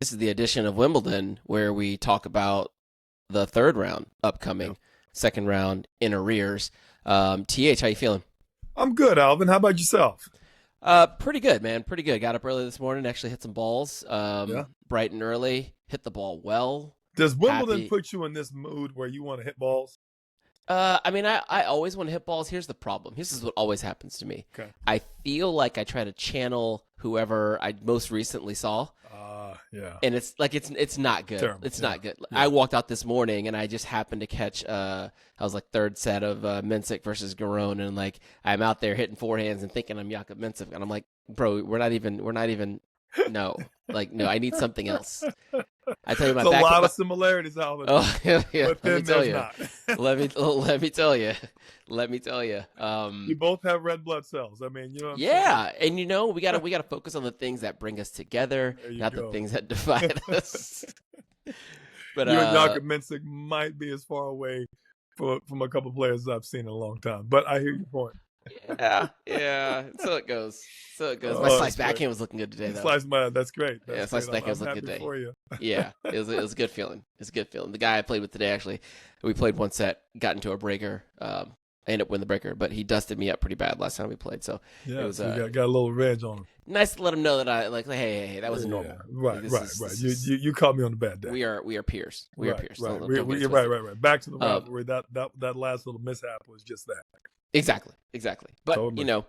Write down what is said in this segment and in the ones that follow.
This is the edition of Wimbledon where we talk about the third round upcoming, second round in arrears. TH, how you feeling? I'm good, Alvin. How about yourself? Pretty good, man. Pretty good. Got up early this morning, actually hit some balls, bright and early, hit the ball well. Does Wimbledon put you in this mood where you want to hit balls? I always want to hit balls. Here's the problem. This is what always happens to me. Okay. I feel like I try to channel whoever I most recently saw. Yeah. And it's like it's not good. Terrible. It's not good. Yeah. I walked out this morning and I just happened to catch I was like third set of Mensik versus Garone, and like I'm out there hitting forehands and thinking I'm Jakub Mensik, and I'm like, bro, we're not even no. Like, no, I need something else. I tell you, There's a lot of similarities, Alvin. Oh, yeah. But then let me not. let me tell you. We both have red blood cells. I mean, you know what I'm yeah, and we gotta focus on the things that bring us together, not the things that divide us. But you and Jakub Mensik might be as far away from a couple of players as I've seen in a long time. But I hear your point. Yeah. So it goes. My slice backhand was looking good today, though. That's great. Slice backhand was looking good today. For you. Yeah, it was a good feeling. It's a good feeling. The guy I played with today, actually, we played one set, got into a breaker. I ended up winning the breaker, but he dusted me up pretty bad last time we played. So it was got a little revenge on him. Nice to let him know that I hey, that wasn't normal. Right. You caught me on the bad day. We are peers. We are peers. Right. Right. Back to the rivalry. That last little mishap was just that. Exactly. But totally.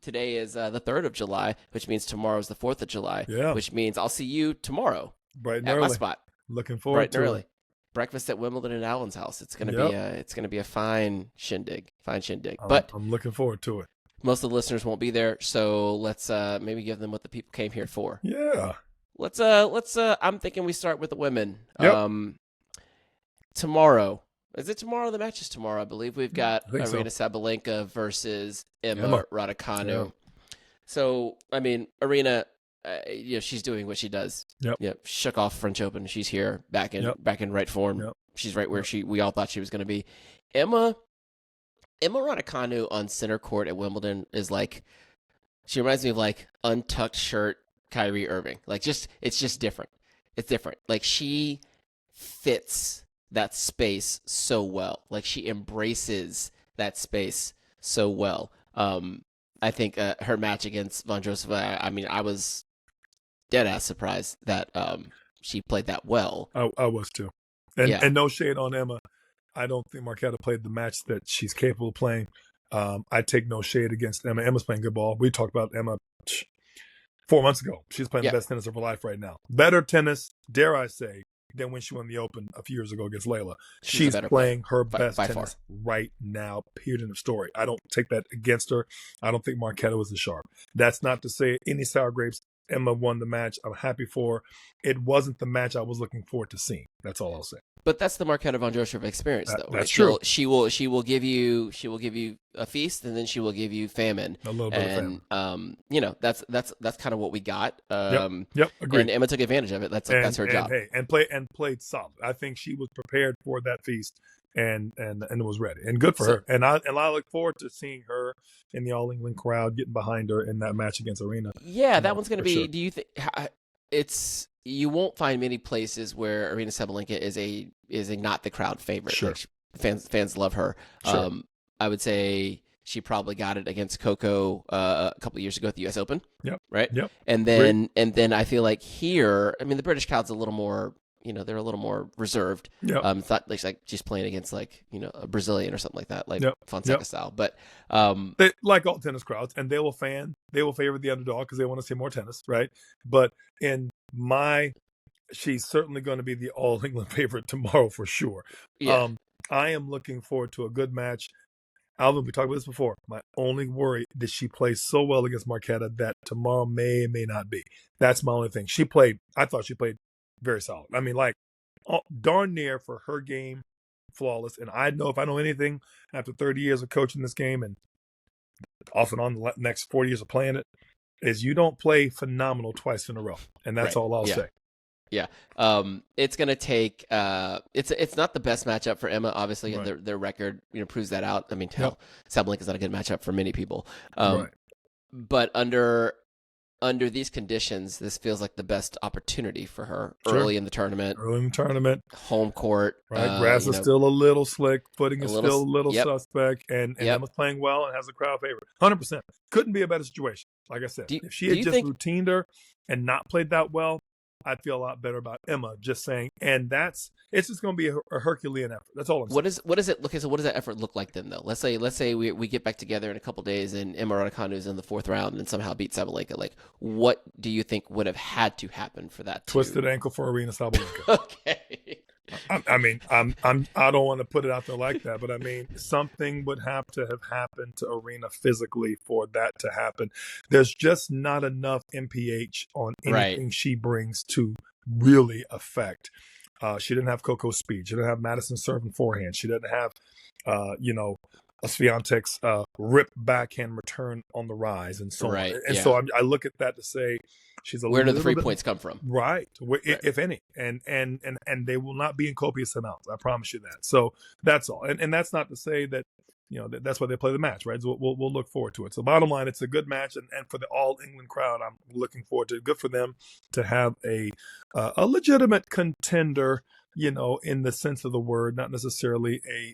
Today is the 3rd of July, which means tomorrow's the 4th of July. Yeah. Which means I'll see you tomorrow bright and at early. my spot. Looking forward bright to and early. it. Breakfast at Wimbledon and Alvin's house. It's gonna be a fine shindig. But I'm looking forward to it. Most of the listeners won't be there, so let's maybe give them what the people came here for. Yeah. Let's I'm thinking we start with the women. Yep. Tomorrow. Is it tomorrow? The match is tomorrow, I believe. We've got Arina Sabalenka versus Emma Raducanu. Yeah. So, I mean, Arina, she's doing what she does. Yep. Yeah, shook off French Open. She's here, back in right form. Yep. She's right where we all thought she was going to be. Emma Raducanu on center court at Wimbledon is like, she reminds me of like untucked shirt Kyrie Irving. Like it's just different. It's different. Like she fits that space so well. Like she embraces that space so well. I think her match against Vondrousova, I was dead ass surprised that she played that well. I was too. And no shade on Emma. I don't think Marketa played the match that she's capable of playing. I take no shade against Emma. Emma's playing good ball. We talked about Emma 4 months ago. She's playing the best tennis of her life right now. Better tennis, dare I say, than when she won the Open a few years ago against Layla. She's playing her best tennis right now, period, in the story. I don't take that against her. I don't think Marketa was the sharp. That's not to say any sour grapes. Emma won the match. I'm happy for her. It wasn't the match I was looking forward to seeing. That's all I'll say. But that's the Marketa Vondrousova experience, though. That's true. She will give you a feast, and then she will give you famine. A little bit of famine. That's kind of what we got. Yep. Agreed. And Emma took advantage of it. That's her job. And played solid. I think she was prepared for that feast and was ready. And good for her. And I look forward to seeing her in the All England crowd getting behind her in that match against Arina. Yeah, that one's going to be. Sure. Do you think you won't find many places where Arina Sabalenka is a not the crowd favorite. Sure. Like fans love her. Sure. I would say she probably got it against Coco a couple of years ago at the U.S. Open. Yep. Right. Yep. And then I feel like here, the British crowd's a little more. They're a little more reserved. Yep. It's not like she's playing against a Brazilian or something like that, like Fonseca style. But they, like all tennis crowds, and they will favor the underdog because they want to see more tennis, right? But she's certainly going to be the All England favorite tomorrow for sure. Yeah. I am looking forward to a good match. Alvin, we talked about this before. My only worry is she plays so well against Marketa that tomorrow may not be. That's my only thing. I thought she played very solid. Darn near for her game, flawless. And I know if I know anything after 30 years of coaching this game and off and on the next 40 years of playing it, is you don't play phenomenal twice in a row. And that's all I'll say. Yeah. It's going to take it's not the best matchup for Emma, obviously, and their record proves that out. Sabalenka's not a good matchup for many people. But under under these conditions, this feels like the best opportunity for her Sure. early in the tournament. Home court. Right, grass is still a little slick. Footing is still a little yep. suspect, and Emma's playing well and has a crowd favorite. 100%. Couldn't be a better situation. Like I said, if she had just routined her and not played that well, I'd feel a lot better about Emma. Just saying, and it's just going to be a Herculean effort. That's all I'm saying. What does it look? So what does that effort look like then, though? Let's say we get back together in a couple days and Emma Raducanu is in the 4th round and somehow beats Sabalenka. Like, what do you think would have had to happen for that? Twisted ankle for Arena Sabalenka. Okay. I mean, I don't want to put it out there like that, but I mean, something would have to have happened to Arena physically for that to happen. There's just not enough MPH on anything she brings to really affect. She didn't have Coco's speed. She didn't have Madison serving forehand. She didn't have, a Swiatek's rip backhand return on the rise and so on. And so I look at that to say she's a where do the 3 points come from? Right, if any, and they will not be in copious amounts. I promise you that. So that's all, and that's not to say that that's why they play the match, right? So we'll look forward to it. So bottom line, it's a good match, and for the All England crowd, I'm looking forward to it. Good for them to have a legitimate contender. In the sense of the word, not necessarily a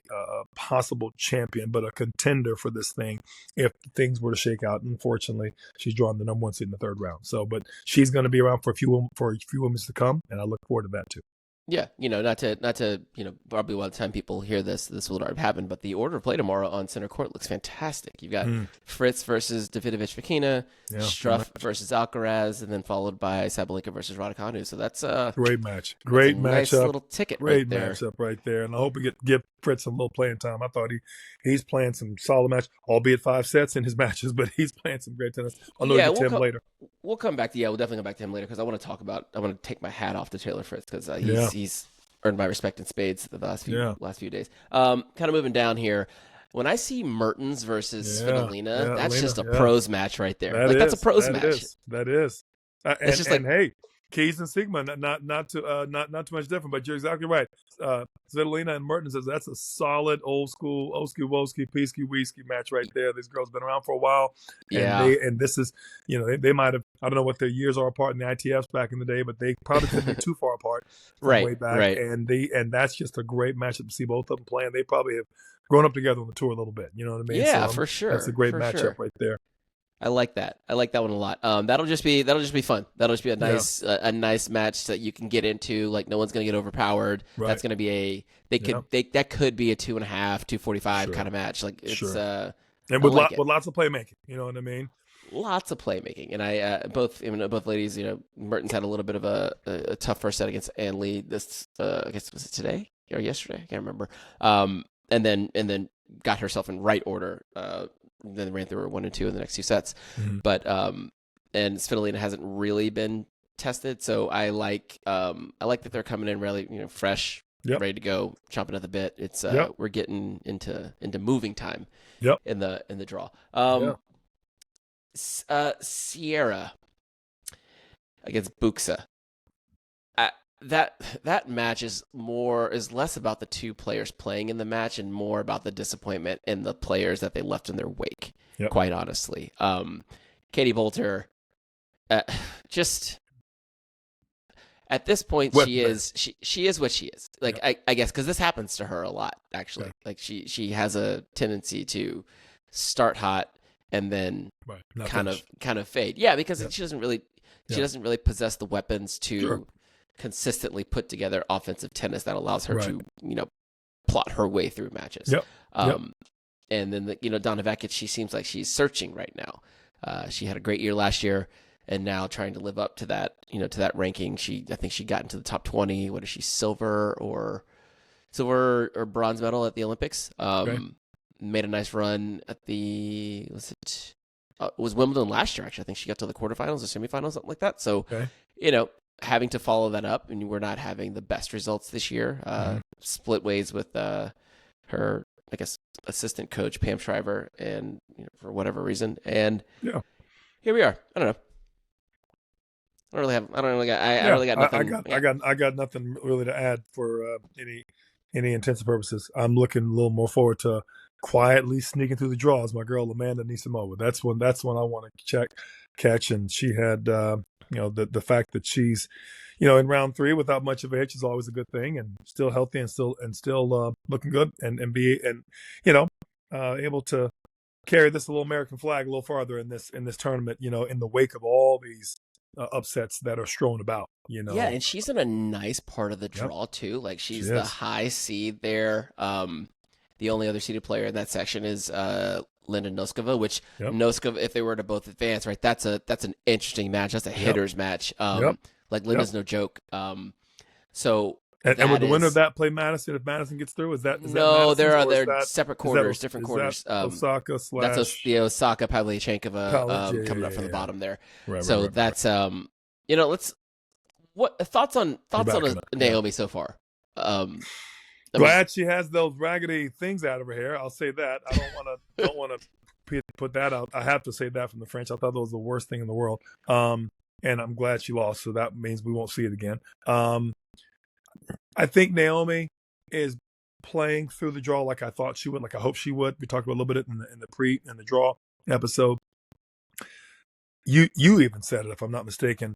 possible champion, but a contender for this thing if things were to shake out. Unfortunately, she's drawn the number 1 seed in the 3rd round. So, but she's going to be around for a few women's to come, and I look forward to that too. Yeah, not to probably by the time people hear this will already have happened, but the order of play tomorrow on center court looks fantastic. You've got Fritz versus Davidovich-Fokina, Struff versus Alcaraz, and then followed by Sabalenka versus Raducanu. So that's a great match. Great matchup. Nice little ticket great right there. matchup right there. And I hope we give Fritz some little playing time. I thought he's playing some solid match, albeit 5 sets in his matches, but he's playing some great tennis. I'll know we'll get to him later. We'll come back to we'll definitely come back to him later because I want to take my hat off to Taylor Fritz because he's earned my respect in spades the last few days. Kind of moving down here. When I see Mertens versus Svitolina, that's just a pros match right there. That's a pros match. That is. It's just hey, Keys and Sigma, not too much different, but you're exactly right. Svitolina and Mertens, that's a solid old school Oski Peasky Weesky match right there. These girls been around for a while, and this is they might have, I don't know what their years are apart in the ITFs back in the day, but they probably couldn't be too far apart way back. And that's just a great matchup to see both of them play. And they probably have grown up together on the tour a little bit. You know what I mean? Yeah, for sure. That's a great matchup right there. I like that. I like that one a lot. That'll just be fun. That'll just be a nice match that you can get into. Like no one's gonna get overpowered. Right. That's gonna be that could be a 2.5, 245 kind of match. Like it's and with lots of playmaking. You know what I mean? Lots of playmaking, and both ladies. Mertens had a little bit of a tough first set against Ann Lee. This I guess was it today or yesterday? I can't remember. And then got herself in right order. Then ran through her 1 and 2 in the next 2 sets. But and Svitolina hasn't really been tested, so I like that they're coming in really fresh, ready to go, chomping at the bit. It's we're getting into moving time. In the draw. Sierra against Buxa. That match is less about the two players playing in the match and more about the disappointment in the players that they left in their wake. Quite honestly, Katie Bolter, just at this point, she is what she is. Like I guess because this happens to her a lot actually. Like she has a tendency to start hot and then kind of fade. Yeah, because she doesn't really possess the weapons to consistently put together offensive tennis that allows her to plot her way through matches. And then Donna Vekic, she seems like she's searching right now. She had a great year last year and now trying to live up to that to that ranking. I think she got into the top 20. What is she, silver or bronze medal at the Olympics? Made a nice run at it was Wimbledon last year actually. I think she got to the quarterfinals or semifinals, something like that. So having to follow that up, and we're not having the best results this year. Split ways with her, I guess, assistant coach Pam Shriver, and for whatever reason, and here we are. I don't know. I really got nothing. I got nothing really to add for any intents and purposes. I'm looking a little more forward to quietly sneaking through the draws. My girl Amanda Nisimova. That's one I want to check. catch, and she had the fact that she's in round 3 without much of a hitch is always a good thing, and still healthy and still looking good, and able to carry this little American flag a little farther in this tournament, in the wake of all these upsets that are strewn about. Yeah, and she's in a nice part of the draw too. Like she's the high seed there. The only other seeded player in that section is Linda Noskova, which Noskova, if they were to both advance, right, that's an interesting match. That's a hitter's match. Like Linda's no joke. So and would the winner of that play Madison if Madison gets through? Is that no? They're separate quarters, different quarters. Osaka slash that's the Osaka Pavlyuchenkova coming up from the bottom there. Right. That's let's what thoughts on Naomi so far? Glad she has those raggedy things out of her hair. I'll say that. I don't want to put that out. I have to say that from the French. I thought that was the worst thing in the world. And I'm glad she lost, so that means we won't see it again. I think Naomi is playing through the draw like I thought she would, like I hope she would. We talked about a little bit in the draw episode. You even said it, if I'm not mistaken.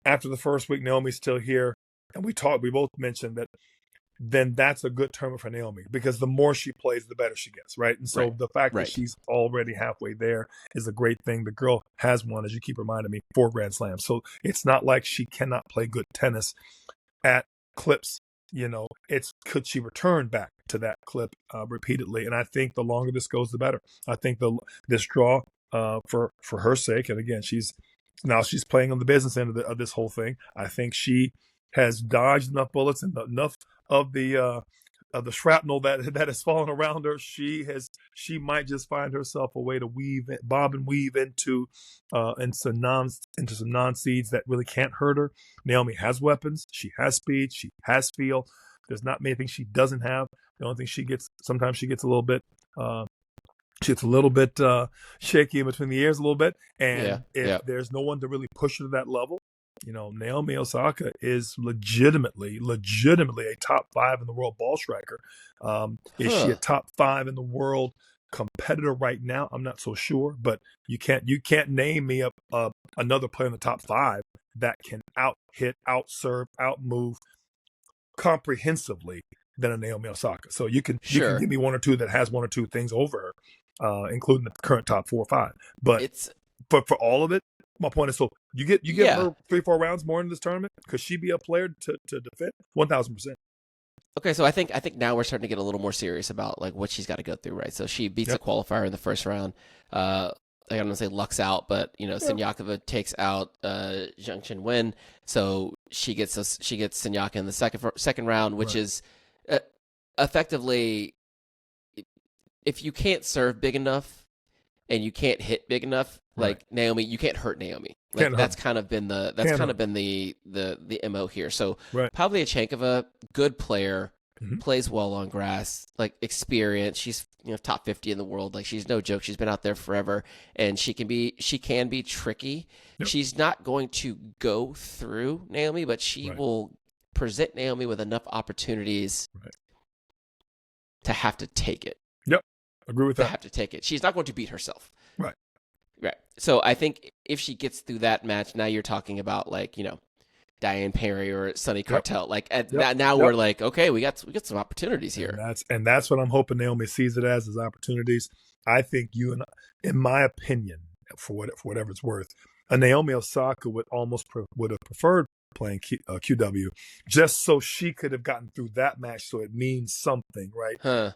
After the first week, Naomi's still here, and we both mentioned that. Then that's a good tournament for Naomi, because the more she plays, the better she gets, right? And so the fact that she's already halfway there is a great thing. The girl has won, as you keep reminding me, 4 Grand Slams. So it's not like she cannot play good tennis at clips. It's could she return back to that clip repeatedly? And I think the longer this goes, the better. I think this draw for her sake, and again, she's playing on the business end of this whole thing. I think she has dodged enough bullets and enough of the shrapnel that has fallen around her. She might just find herself a way to bob and weave into some non-seeds that really can't hurt her. Naomi has weapons. She has speed. She has feel. There's not many things she doesn't have. The only thing sometimes she gets a little bit shaky in between the ears a little bit. And if there's no one to really push her to that level, Naomi Osaka is legitimately a top 5 in the world ball striker. Is she a top 5 in the world competitor right now? I'm not so sure, but you can't name me another player in the top 5 that can out-hit, out-serve, out-move comprehensively than a Naomi Osaka. So you can give me one or two that has one or two things over her, including the current top 4 or 5. But for all of it, my point is, so you get her 3-4 rounds more in this tournament. Could she be a player to defend? 1,000%. Okay, so I think now we're starting to get a little more serious about like what she's got to go through, right? So she beats a qualifier in the first round. I don't want to say lucks out, but Sinyakova takes out Zheng Qinwen, so she gets Sinyaka in the second round, which is effectively, if you can't serve big enough and you can't hit big enough, like Naomi, you can't hurt Naomi. Like that's kind of been the MO here. So Pavlyuchenkova, good player, plays well on grass, like experience. She's top 50 in the world. Like she's no joke. She's been out there forever, and she can be tricky. Yep. She's not going to go through Naomi, but she will present Naomi with enough opportunities to have to take it. Yep, agree with that. To have to take it. She's not going to beat herself. Right. So I think if she gets through that match, now you're talking about like Diane Perry or Sunny Cartel. Like now we're like, okay, we got some opportunities here. And that's what I'm hoping Naomi sees it as opportunities. I think in my opinion, for whatever it's worth, a Naomi Osaka would have preferred playing QW just so she could have gotten through that match, so it means something, right?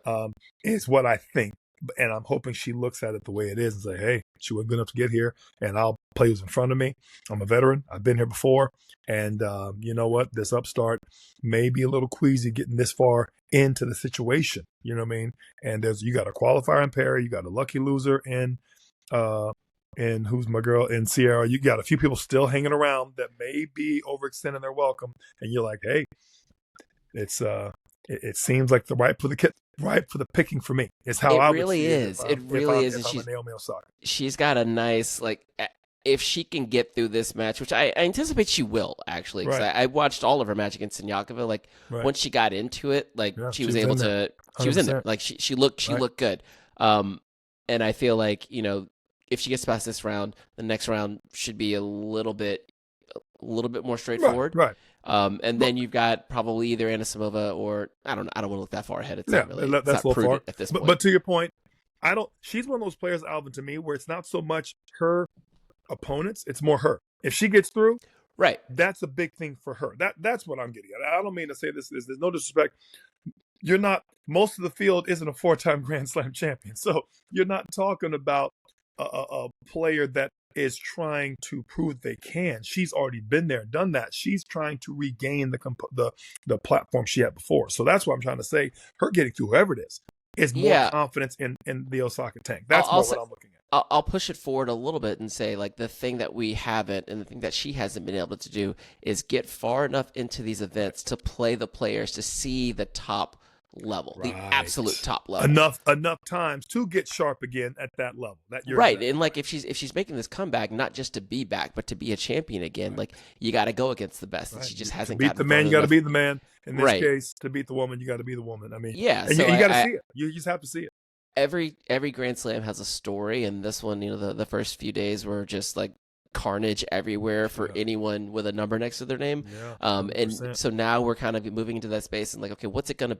Is what I think. And I'm hoping she looks at it the way it is and say, hey, she wasn't good enough to get here, and I'll play who's in front of me. I'm a veteran. I've been here before. And you know what? This upstart may be a little queasy getting this far into the situation. You know what I mean? And you got a qualifier in Perry. You got a lucky loser in who's my girl in Sierra. You got a few people still hanging around that may be overextending their welcome. And you're like, hey, it seems like the right for the picking for me. It's how I really would is. It really is. And Naomi Osaka. She's got a nice, like, if she can get through this match, which I anticipate she will, actually. Because I watched all of her match against Sinyakova. Like, once she got into it, like, she was able to, she was in there. Like, she looked good. And I feel like, if she gets past this round, the next round should be a little bit more straightforward. Right. And then you've got probably either Anisimova or I don't know. I don't want to look that far ahead. It's not really that's it's not prudent at this point. But to your point, she's one of those players, Alvin, to me, where it's not so much her opponents, it's more her. If she gets through, right, that's a big thing for her. That's what I'm getting at. I don't mean to say this. There's no disrespect. You're not. Most of the field isn't a 4-time Grand Slam champion, so you're not talking about a player that is trying to prove they can. She's already been there, done that. She's trying to regain the platform she had before. So that's what I'm trying to say. Her getting through whoever it is more confidence in the Osaka tank. That's what I'm looking at. I'll push it forward a little bit and say, like, the thing that we haven't and the thing that she hasn't been able to do is get far enough into these events to play the players, to see the top level, the absolute top level. Enough times to get sharp again at that level. And like if she's making this comeback, not just to be back, but to be a champion again, like you got to go against the best, and she just hasn't. To beat the man, you got to be the man. In this case, to beat the woman, you got to be the woman. I mean, and so you got to see it. You just have to see it. Every Grand Slam has a story, and this one, the first few days were just like carnage everywhere for anyone with a number next to their name. And so now we're kind of moving into that space and like, okay, what's it gonna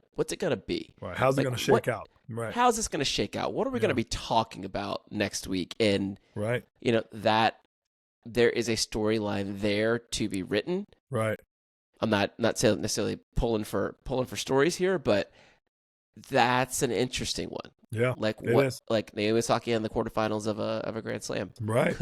be? Right. How's it gonna shake out? Right. How's this gonna shake out? What are we gonna be talking about next week? And that there is a storyline there to be written. Right. I'm not necessarily pulling for stories here, but that's an interesting one. Yeah, like Naomi Osaka in the quarterfinals of a Grand Slam, right?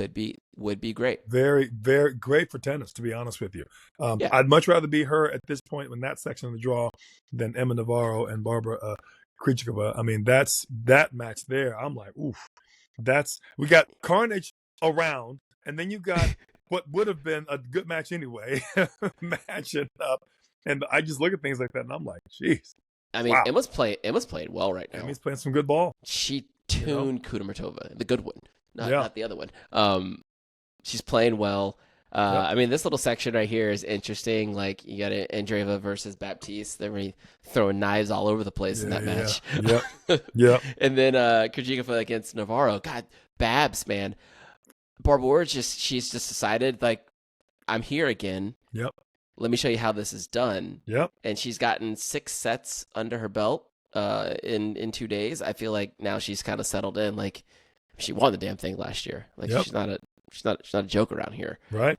Would be great. Very, very great for tennis, to be honest with you. I'd much rather be her at this point in that section of the draw than Emma Navarro and Barbara Krejcikova. I mean, that match there. I'm like, oof. We got carnage around, and then you got what would have been a good match anyway, matching up, and I just look at things like that, and I'm like, jeez. I mean, Emma's playing well right now. Emma's playing some good ball. She tuned Kudermetova, the good one, not the other one. She's playing well. I mean, this little section right here is interesting. Like, you got Andreeva versus Baptiste. They're really throwing knives all over the place in that match. Yeah. And then Krejcikova against Navarro. God, Babs, man. Barbara she's just decided, like, I'm here again. Yep. Let me show you how this is done. Yep. And she's gotten 6 sets under her belt in 2 days. I feel like now she's kind of settled in. Like, she won the damn thing last year. Like, she's not a joke around here. Right.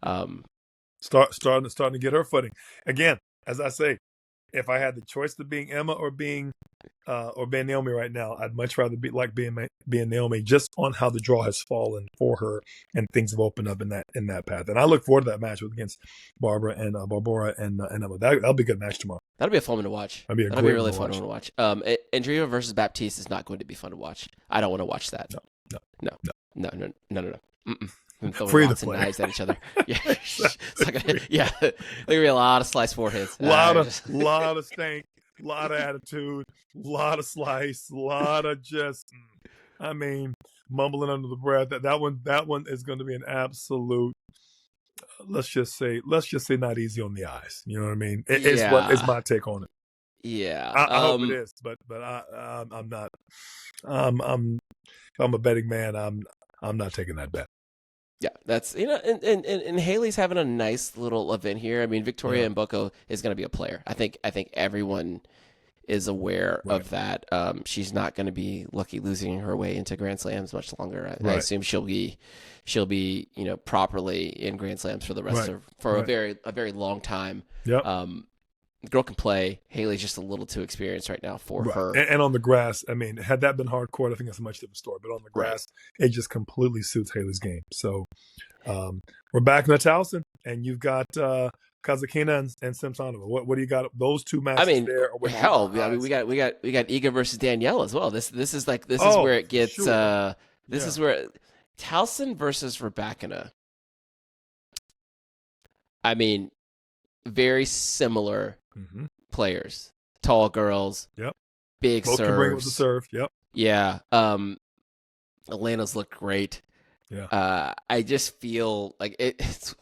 Starting to get her footing again. As I say, if I had the choice of being Emma or being Naomi right now, I'd much rather being Naomi, just on how the draw has fallen for her and things have opened up in that path. And I look forward to that match against Barbara and Emma. That'll be a good match tomorrow. That'll be a fun one to watch. That'll be a really fun one to watch. Andreeva versus Baptiste is not going to be fun to watch. I don't want to watch that. No. Mm-mm. Free the play. Knives at each other. Yeah, There's gonna be a lot of slice foreheads. Lot of stank, lot of attitude, lot of slice, lot of just. I mean, mumbling under the breath. That one is going to be an absolute. Let's just say not easy on the eyes. You know what I mean? It's my take on it. Yeah, I hope it is, but I'm not. If I'm a betting man, I'm not taking that bet. Yeah, that's and Haley's having a nice little event here. I mean, Victoria Mboko is going to be a player. I think everyone is aware of that. She's not going to be losing her way into Grand Slams much longer. I assume she'll be properly in Grand Slams for the rest of a very long time. Yeah. The girl can play. Haley's just a little too experienced right now for her. And on the grass, I mean, had that been hard court, I think it's a much different story. But on the grass, it just completely suits Haley's game. So we're back in the Towson, and you've got Kazatkina and Samsonova. What do you got? Those two matches there. We got Iga versus Danielle as well. This is where it gets. Sure. This is where Towson versus Raducanu. I mean, very similar players, tall girls. Yep. Big Both serves. Can bring with the serve. Yep. Yeah. Elena's looked great. Yeah. I just feel like it's.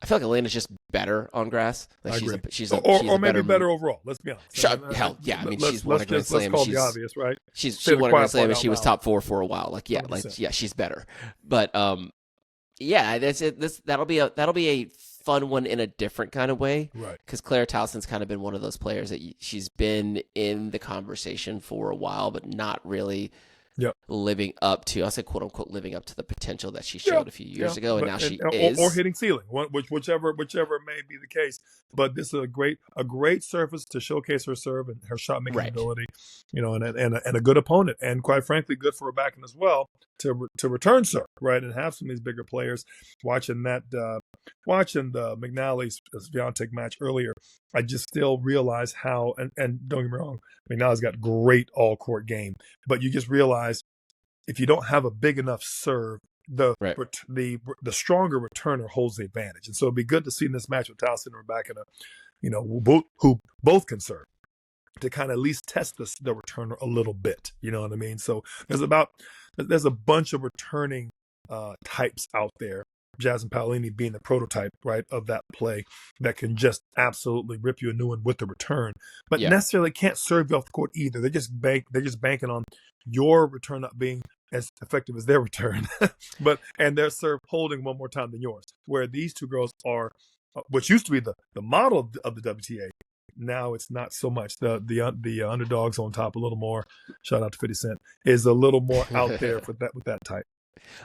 I feel like Elena's just better on grass. Like I agree. she's or a maybe better overall. Let's be honest. Hell, yeah. I mean, she's won a Grand Let's Slam. call the obvious, right? She won a Grand Slam and she was top 4 for a while. Like, yeah, 100%. she's better. But yeah, that's it. That'll be a fun one in a different kind of way, right? Because Claire Towson's kind of been one of those players that she's been in the conversation for a while, but not really living up to, I'll say, quote unquote, living up to the potential that she showed a few years ago, and now she is, or hitting ceiling, whichever may be the case. But this is a great surface to showcase her serve and her shot making ability, and a good opponent, and quite frankly, good for her backhand as well to return serve, right, and have some of these bigger players. Watching the McNally's Swiatek match earlier, I just still realize how, and don't get me wrong, McNally's got great all court game, but you just realize if you don't have a big enough serve, the stronger returner holds the advantage. And so it'd be good to see in this match with Towson and Rebecca, who both can serve, to kind of at least test the returner a little bit. You know what I mean? So there's a bunch of returning types out there. Jasmine Paolini being the prototype, right, of that play that can just absolutely rip you a new one with the return, but necessarily can't serve you off the court either. They're just banking on your return not being as effective as their return, and their serve holding one more time than yours. Where these two girls are, which used to be the model of the WTA, now it's not so much. The underdogs on top a little more. Shout out to 50 Cent, is a little more out there with that type.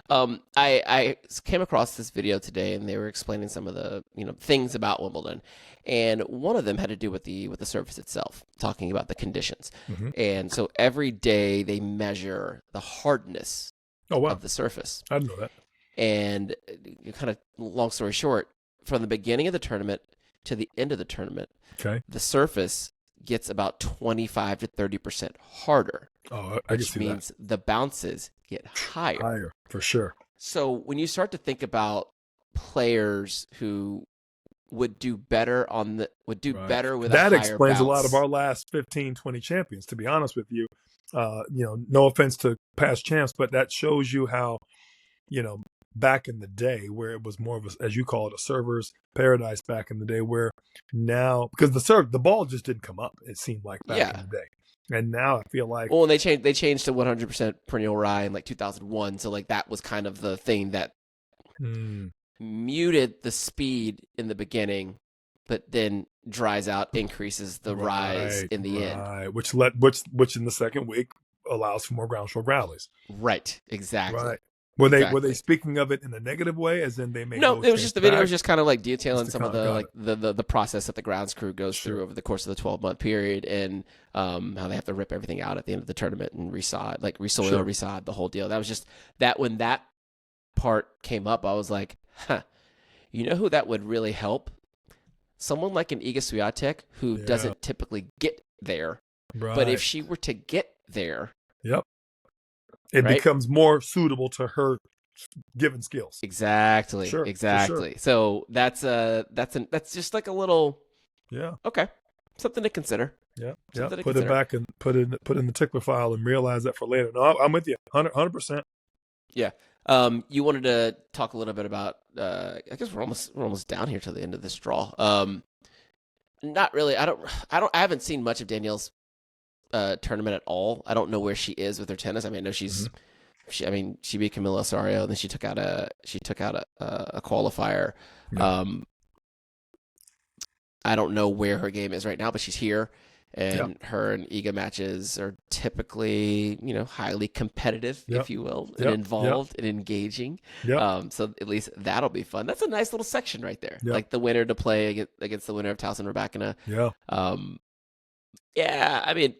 I came across this video today, and they were explaining some of the things about Wimbledon, and one of them had to do with the surface itself, talking about the conditions. Mm-hmm. And so every day they measure the hardness of the surface. I didn't know that. And kind of long story short, from the beginning of the tournament to the end of the tournament, the surface gets about 25 to 30% harder. Oh, I which means the bounces get higher. Higher, for sure. So when you start to think about players who would do better better with that a higher explains bounce. A lot of our last 15, 20 champions, to be honest with you. No offense to past champs, but that shows you how, back in the day where it was more of a, as you call it, a server's paradise back in the day, where now, because the ball just didn't come up, it seemed like back in the day. And now I feel like, well, and they changed to 100% perennial rye in like 2001. So like that was kind of the thing that muted the speed in the beginning, but then dries out, increases the rise in the end. Which in the second week allows for more ground stroke rallies. Right. Exactly. Right. Were they speaking of it in a negative way, as in they made no? It was just the video was just kind of like detailing some of the process that the grounds crew goes through over the course of the 12-month period, and how they have to rip everything out at the end of the tournament and resod the whole deal. That was just that when that part came up, I was like, you know who that would really help? Someone like an Iga Swiatek who doesn't typically get there, but if she were to get there, it becomes more suitable to her given skills. Exactly. Sure, exactly. Sure. So that's just like a little something to consider. Yeah. Put it back and put in the tickler file and realize that for later. No, I'm with you 100%. Yeah. You wanted to talk a little bit about I guess we're almost down here to the end of this draw. Not really. I haven't seen much of Danielle's tournament at all. I don't know where she is with her tennis. I mean, I know she beat Camila Osorio, and then she took out a qualifier. Yeah. I don't know where her game is right now, but she's here, and her and Iga matches are typically, highly competitive, if you will, and involved and engaging. So at least that'll be fun. That's a nice little section right there. Like the winner to play against the winner of Towson Raducanu. I mean,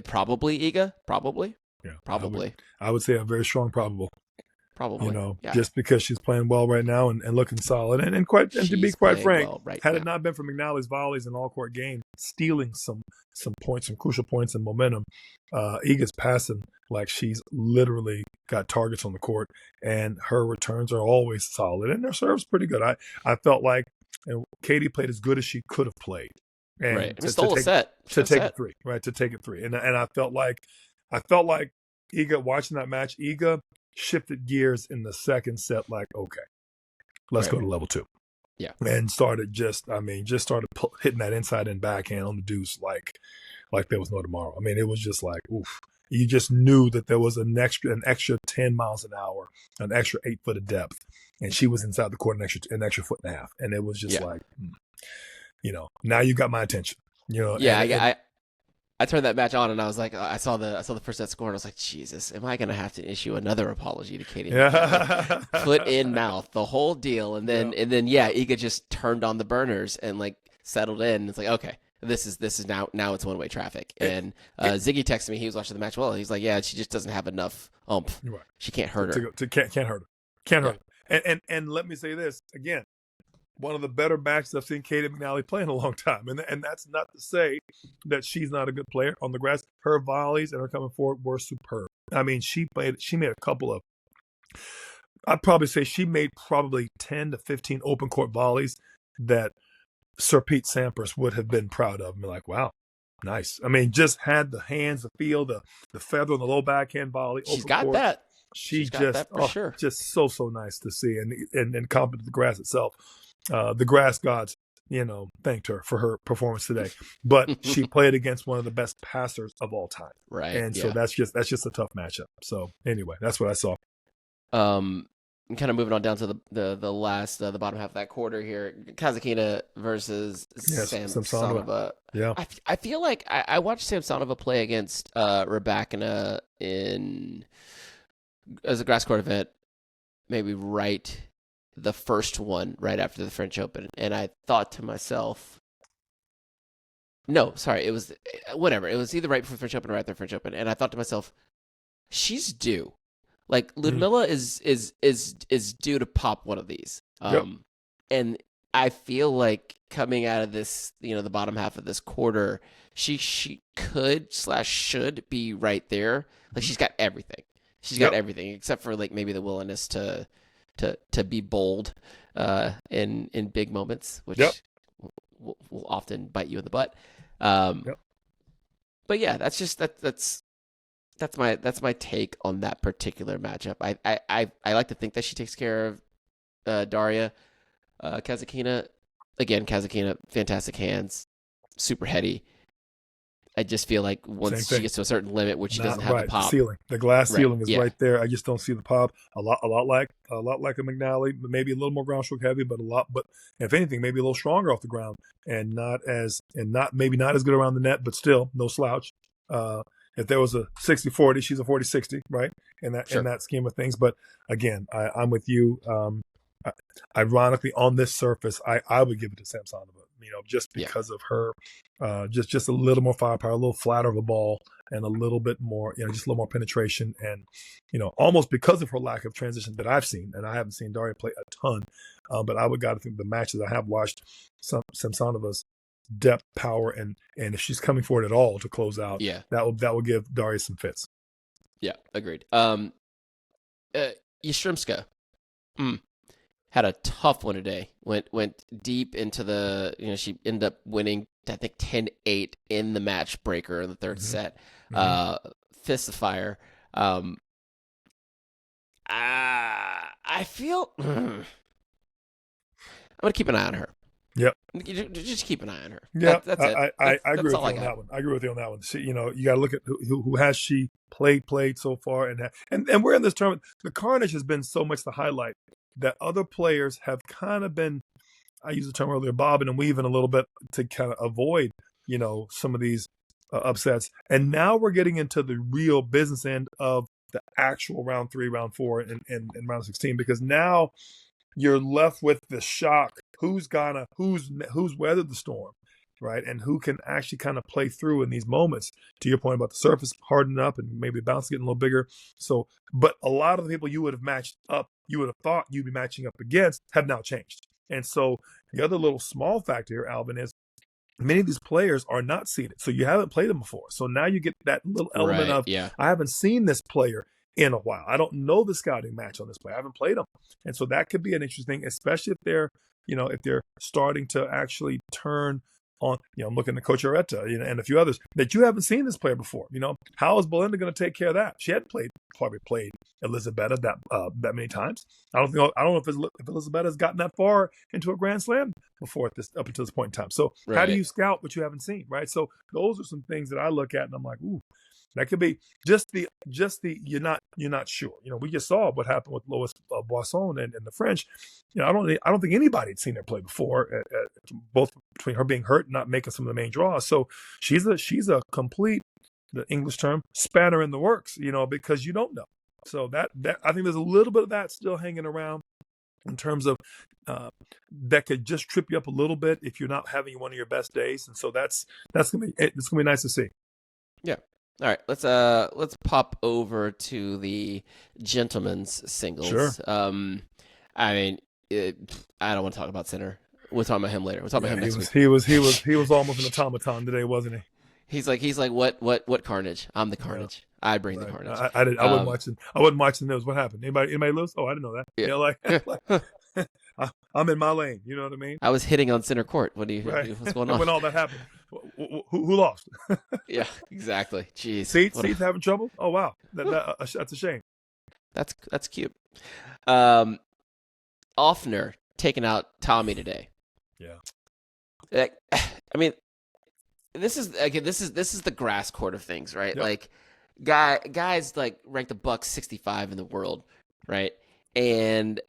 probably Iga. Probably. Yeah. Probably. I would say a very strong probable. Probably. Just because she's playing well right now and looking solid. And to be quite frank, had it not been for McNally's volleys and all-court game, stealing some points, some crucial points and momentum, Iga's passing like she's literally got targets on the court, and her returns are always solid, and her serve's pretty good. I felt like Katie played as good as she could have played. And to take it three. And I felt like Iga, watching that match, Iga shifted gears in the second set, like, okay, let's go to level 2. Yeah. And started hitting that inside and backhand on the deuce like there was no tomorrow. I mean, it was just like, oof. You just knew that there was an extra 10 miles an hour, an extra 8 foot of depth, and she was inside the court an extra foot and a half, and it was just like, now you got my attention. Yeah, I turned that match on and I was like, I saw the first set score and I was like, Jesus, am I gonna have to issue another apology to Katie? Yeah. Foot in mouth, the whole deal, and then Iga just turned on the burners and like settled in. It's like, okay, this is now it's one way traffic. And Ziggy texted me, he was watching the match. Well, he's like, yeah, she just doesn't have enough oomph. Right. She can't hurt her. Can't hurt her. Can't hurt her. And let me say this again. One of the better matches I've seen Katie McNally play in a long time. And that's not to say that she's not a good player on the grass. Her volleys and her coming forward were superb. I mean, she made a couple of, I'd probably say she made probably 10 to 15 open court volleys that Sir Pete Sampras would have been proud of. And be like, wow, nice. I mean, just had the hands, the feel, the feather on the low backhand volley. She's got court. That. She's got that for sure. Just so nice to see and competent the grass itself. The grass gods, thanked her for her performance today. But she played against one of the best passers of all time. Right. And so that's just a tough matchup. So anyway, that's what I saw. And kind of moving on down to the last, the bottom half of that quarter here, Kazatkina versus Samsonova. Yeah. I feel like I watched Samsonova play against Raducanu as a grass court event, maybe the first one right after the French Open, and I thought to myself, no, sorry, it was whatever. It was either right before the French Open or right after the French Open, and I thought to myself, she's due. Like Ludmilla is due to pop one of these. And I feel like coming out of this, the bottom half of this quarter, she could/should be right there. Like she's got everything. She's got everything except for like maybe the willingness to be bold in big moments, which will often bite you in the butt. But yeah, that's my take on that particular matchup. I like to think that she takes care of Daria. Kazatkina, fantastic hands, super heady. I just feel like once she gets to a certain limit, which she doesn't have the pop. The glass ceiling is right there. I just don't see the pop. A lot like a McNally, maybe a little more ground stroke heavy, but if anything, maybe a little stronger off the ground and maybe not as good around the net, but still no slouch. If there was a 60-40, she's a 40-60, right? In that scheme of things. But again, I'm with you. Ironically, on this surface, I would give it to Samsonova. Just because of her, just a little more firepower, a little flatter of a ball, and a little bit more, just a little more penetration, and almost because of her lack of transition that I've seen, and I haven't seen Daria play a ton, but I would got to think the matches I have watched, Samsonova's depth, power, and if she's coming forward at all to close out, that will give Daria some fits. Yeah, agreed. Yastrzemska. Had a tough one today. Went deep into the, she ended up winning, I think 10-8 in the match breaker in the third set. Fist of fire. I feel I'm gonna keep an eye on her. Yep. Just keep an eye on her. Yeah, that's it. I agree with you on that one. I agree with you on that one. See, you got to look at who has she played so far, and we're in this tournament. The carnage has been so much the highlight that other players have kind of been, I used the term earlier, bobbing and weaving a little bit to kind of avoid, some of these upsets. And now we're getting into the real business end of the actual round 3, round 4, and round 16, because now you're left with the shock. Who's weathered the storm, right? And who can actually kind of play through in these moments, to your point about the surface hardening up and maybe the bounce getting a little bigger. So, but a lot of the people you would have matched up, you would have thought you'd be matching up against, have now changed. And so the other little small factor here, Alvin, is many of these players are not seeded. So you haven't played them before. So now you get that little element of, I haven't seen this player in a while. I don't know the scouting match on this player. I haven't played them. And so that could be an interesting, especially if they're, if they're starting to actually turn on, I'm looking at Coach Areta, and a few others that you haven't seen this player before. How is Belinda going to take care of that? She hadn't probably played Elizabetta that many times. I don't know if Elizabetta has gotten that far into a Grand Slam before up until this point in time. So how do you scout what you haven't seen, right? So those are some things that I look at and I'm like, ooh, that could be just the you're not sure. We just saw what happened with Lois Boisson and the French. I don't think anybody had seen her play before, both between her being hurt and not making some of the main draws. So she's a complete, the English term, spanner in the works. Because you don't know. So that I think there's a little bit of that still hanging around in terms of that could just trip you up a little bit if you're not having one of your best days. And so it's gonna be nice to see. Yeah. All right, let's pop over to the gentlemen's singles. Sure. I mean, I don't want to talk about Sinner. We'll talk about him later. We'll talk about him next week. He was almost an automaton today, wasn't he? He's like what carnage? I'm the carnage. Yeah. I bring the carnage. I wasn't watching. I wasn't watching the news. What happened? Anybody lose? Oh, I didn't know that. Yeah. I'm in my lane. You know what I mean? I was hitting on center court. What's going on? When all that happened, who lost? Yeah, exactly. Jeez. Seeds having trouble? Oh wow, that's a shame. That's cute. Offner taking out Tommy today. Yeah. I mean, this is the grass court of things, right? Yep. Like, guys like ranked the Bucks 65 in the world, right? And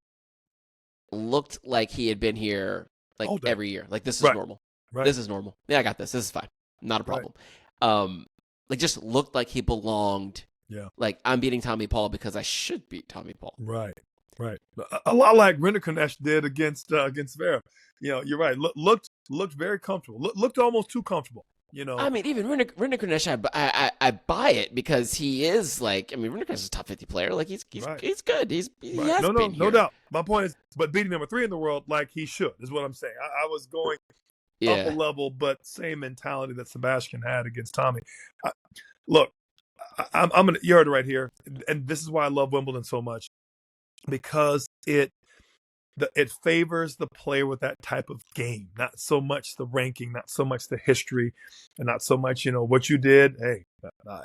looked like he had been here like every year. Like, this is normal. Right. This is normal. Yeah, I got this. This is fine. Not a problem. Right. Like, just looked like he belonged. Yeah. Like, I'm beating Tommy Paul because I should beat Tommy Paul. Right. A lot like Raducanu did against Vera. You're right. Looked very comfortable. Looked almost too comfortable. I mean, even Raducanu, I buy it because he is like. I mean, Raducanu is a top 50 player. Like, he's good. He has been here. No doubt. My point is, but beating number 3 in the world like he should is what I'm saying. I was going up a level, but same mentality that Sebastian had against Tommy. Look, I'm gonna. You heard it right here, and this is why I love Wimbledon so much, because it favors the player with that type of game, not so much the ranking, not so much the history, and not so much what you did. Hey,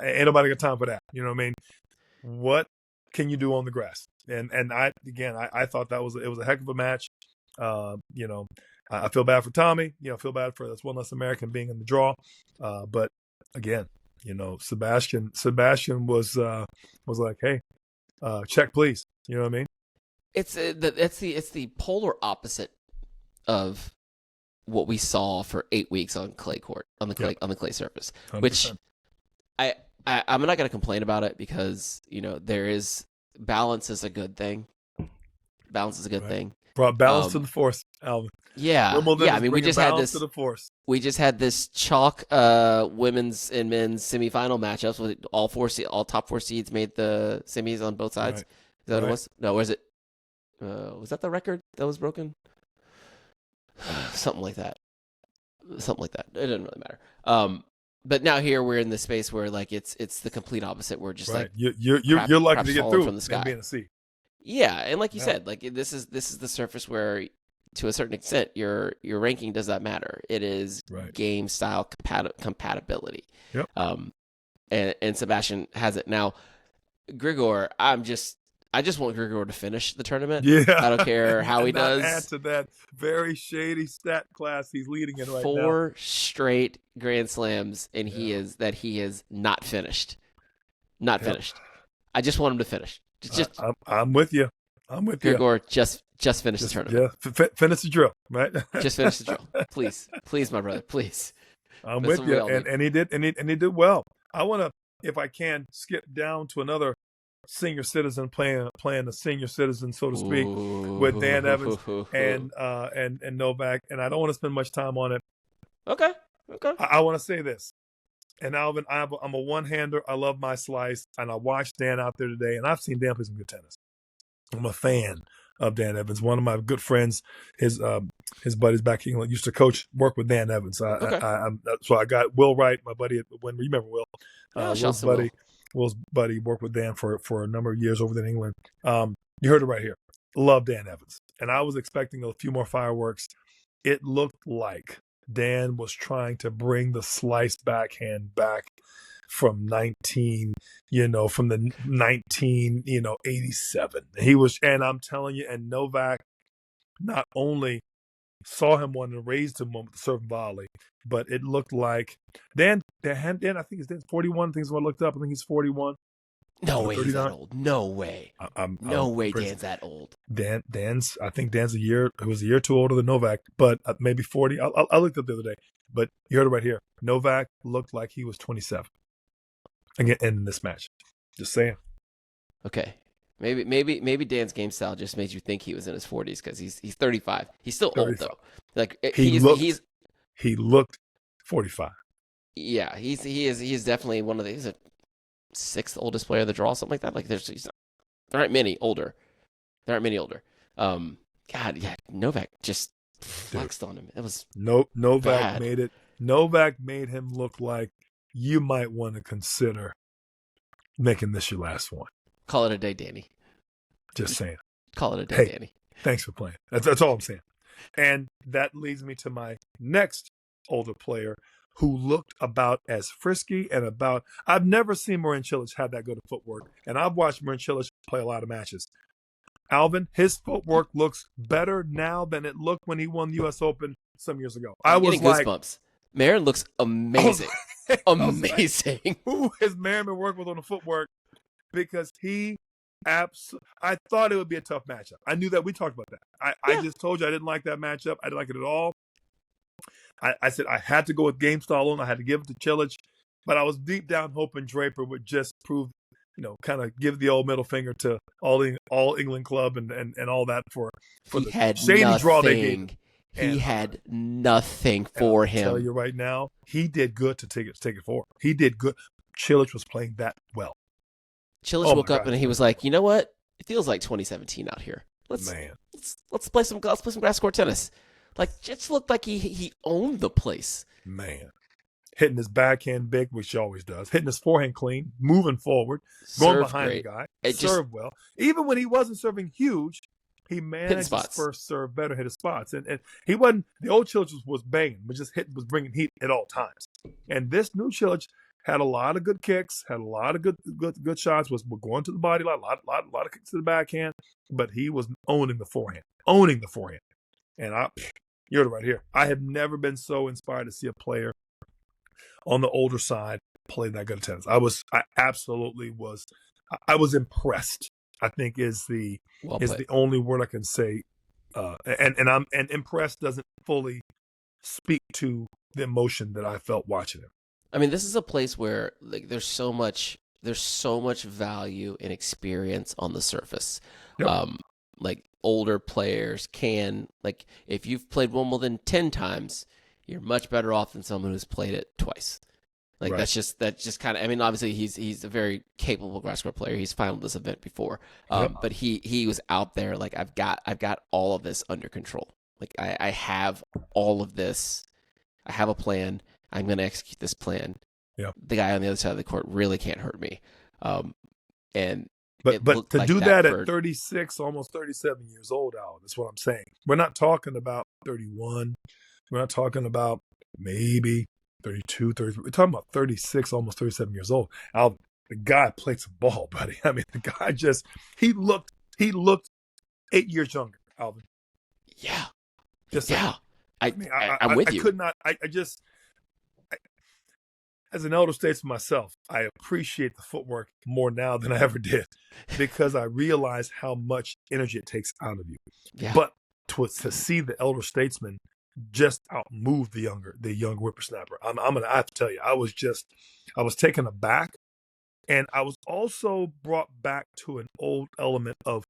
ain't nobody got time for that. You know what I mean? What can you do on the grass? And I thought it was a heck of a match. I feel bad for Tommy. I feel bad for that's one less American being in the draw. But again, Sebastian was like, hey, check please. You know what I mean? It's the polar opposite of what we saw for 8 weeks on clay court on the clay surface, 100%. Which I'm not going to complain about it because there is balance is a good thing. Balance is a good thing. Brought balance to the force, Alvin. Yeah. I mean, we just had this. To the force. We just had this chalk women's and men's semifinal matchups with all top 4 seeds made the semis on both sides. Right. Is that what it was? No, was it? Was that the record that was broken? Something like that. It didn't really matter. But now here we're in the space where like it's the complete opposite. We're just like you're lucky to get through from the sky. Being a C. Yeah, and like you said, like this is the surface where, to a certain extent, your ranking does not matter. It is game style compatibility. Yep. And Sebastian has it now. Grigor, I just want Grigor to finish the tournament. Yeah. I don't care how he does. Add to that very shady stat class he's leading in right now. 4 straight Grand Slams, and he is not finished. Not finished. I just want him to finish. I'm with you. Grigor, just finish the tournament. Yeah, finish the drill, right? Just finish the drill, please, my brother, please. I'm with you, and he did well. I want to, if I can, skip down to another senior citizen playing a senior citizen, so to speak, with Dan Evans and Novak, and I don't want to spend much time on it. Okay. I want to say this, and Alvin, I'm a one-hander. I love my slice, and I watched Dan out there today, and I've seen Dan play some good tennis. I'm a fan of Dan Evans. One of my good friends, his buddies back in England used to work with Dan Evans. So I got Will Wright, my buddy. When you remember Will, Will's buddy worked with Dan for a number of years over there in England. You heard it right here. Love Dan Evans. And I was expecting a few more fireworks. It looked like Dan was trying to bring the slice backhand back from from the 1987. He was, and I'm telling you, and Novak not only saw him one and raised him one with the serve and volley, but it looked like Dan, I think he's 41. Things I looked up. I think he's 41. No way he's that old. No way. No way Dan's that old. I think Dan's a year or two older than Novak, but maybe 40. I looked up the other day, but you heard it right here. Novak looked like he was 27 again in this match. Just saying. Okay. Maybe Dan's game style just made you think he was in his 40s because he's 35. He's still 35. Old though. Like he looked 45. Yeah, he is definitely one of the. He's a sixth oldest player of the draw, something like that. Like there aren't many older. God, yeah, Novak just flexed on him. It was Novak bad. made it. Novak made him look like you might want to consider making this your last one. Call it a day, Danny. Just saying. Call it a day, Danny. Thanks for playing. That's all I'm saying. And that leads me to my next older player who looked about as frisky and about. I've never seen Marin Cilic have that good of footwork, and I've watched Marin Cilic play a lot of matches. Alvin, his footwork looks better now than it looked when he won the U.S. Open some years ago. I'm getting goosebumps. Marin looks amazing. Amazing. Like, who has Marin been working with on the footwork? Because I thought it would be a tough matchup. I knew that. We talked about that. I just told you I didn't like that matchup. I didn't like it at all. I said I had to go with game style alone. I had to give it to Cilic, but I was deep down hoping Draper would just prove, kind of give the old middle finger to all England club and all that for the shady draw they gave. He had nothing for him. I'll tell you right now, he did good to take it forward. He did good. Cilic was playing that well. Cilic woke up and he was like, you know what? It feels like 2017 out here. Let's play some grass court tennis. Like, just looked like he owned the place. Man. Hitting his backhand big, which he always does. Hitting his forehand clean, moving forward, going behind the guy. Served well. Even when he wasn't serving huge, he managed his first serve better, hit his spots. And he wasn't, the old Cilic was banging, but just was bringing heat at all times. And this new Cilic had a lot of good kicks, had a lot of good shots, was going to the body, a lot of kicks to the backhand, but he was owning the forehand. And you're right here. I have never been so inspired to see a player on the older side play that good of tennis. I absolutely was. I was impressed. I think is the only word I can say. And impressed doesn't fully speak to the emotion that I felt watching him. I mean, this is a place where there's so much value and experience on the surface. Yep. Older players can, if you've played Wimbledon 10 times, you're much better off than someone who's played it twice. Right. That's just kind of, I mean, obviously he's a very capable grass court player. He's finaled this event before. But he was out there I've got all of this under control. I have all of this. I have a plan. I'm going to execute this plan. Yeah. The guy on the other side of the court really can't hurt me. But to do that at 36, almost 37 years old, Al, that's what I'm saying. We're not talking about 31. We're not talking about maybe 32, 33. We're talking about 36, almost 37 years old. Al, the guy played some ball, buddy. I mean, the guy he looked 8 years younger, Alvin. Yeah. I'm with you. As an elder statesman myself, I appreciate the footwork more now than I ever did because I realize how much energy it takes out of you. Yeah. But to see the elder statesman just outmove the young whippersnapper, I have to tell you, I was taken aback, and I was also brought back to an old element of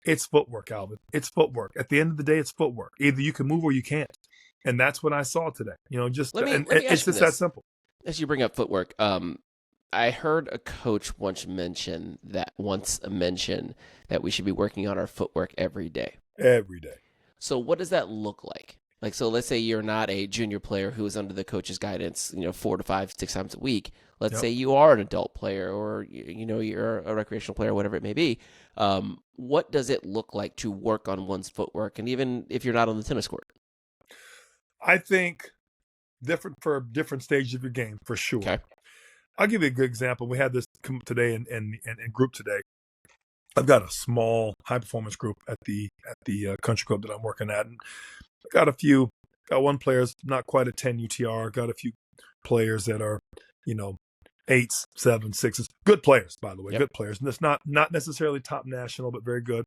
it's footwork, Alvin. It's footwork. At the end of the day, it's footwork. Either you can move or you can't, and that's what I saw today. It's just that simple. As you bring up footwork, I heard a coach once mention that we should be working on our footwork every day. Every day. So what does that look like? So let's say you're not a junior player who is under the coach's guidance, 4 to 5, 6 times a week. Let's say you are an adult player or, you're a recreational player, whatever it may be. What does it look like to work on one's footwork? And even if you're not on the tennis court? I think different for different stages of your game, for sure. Okay. I'll give you a good example. We had this today in group today. I've got a small high performance group at the country club that I'm working at, and got one player's not quite a 10 UTR. Got a few players that are, 8s, 7s, 6s. Good players, by the way, good players. And it's not necessarily top national, but very good.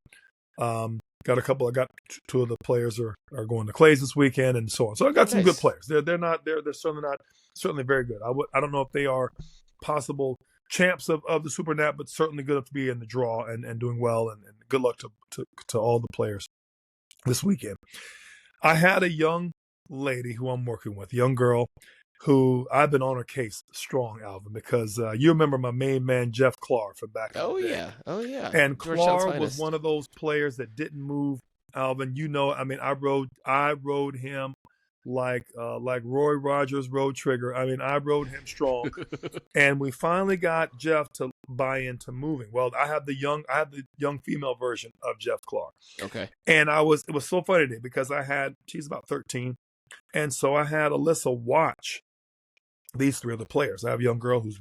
Got a couple. I got two of the players are going to Clays this weekend, and so on. So I got some good players. They're certainly very good. I don't know if they are possible champs of the Super Nat, but certainly good enough to be in the draw and doing well. And good luck to all the players this weekend. I had a young lady who I'm working with, young girl, who I've been on her case strong, Alvin, because you remember my main man, Jeff Clark, from back in the day. Oh, yeah. And Clark was one of those players that didn't move, Alvin. I rode him like Roy Rogers rode Trigger. I rode him strong. And we finally got Jeff to buy into moving. Well, I have the young female version of Jeff Clark. Okay. And it was so funny today because she's about 13. And so I had Alyssa watch these three other players. I have a young girl who's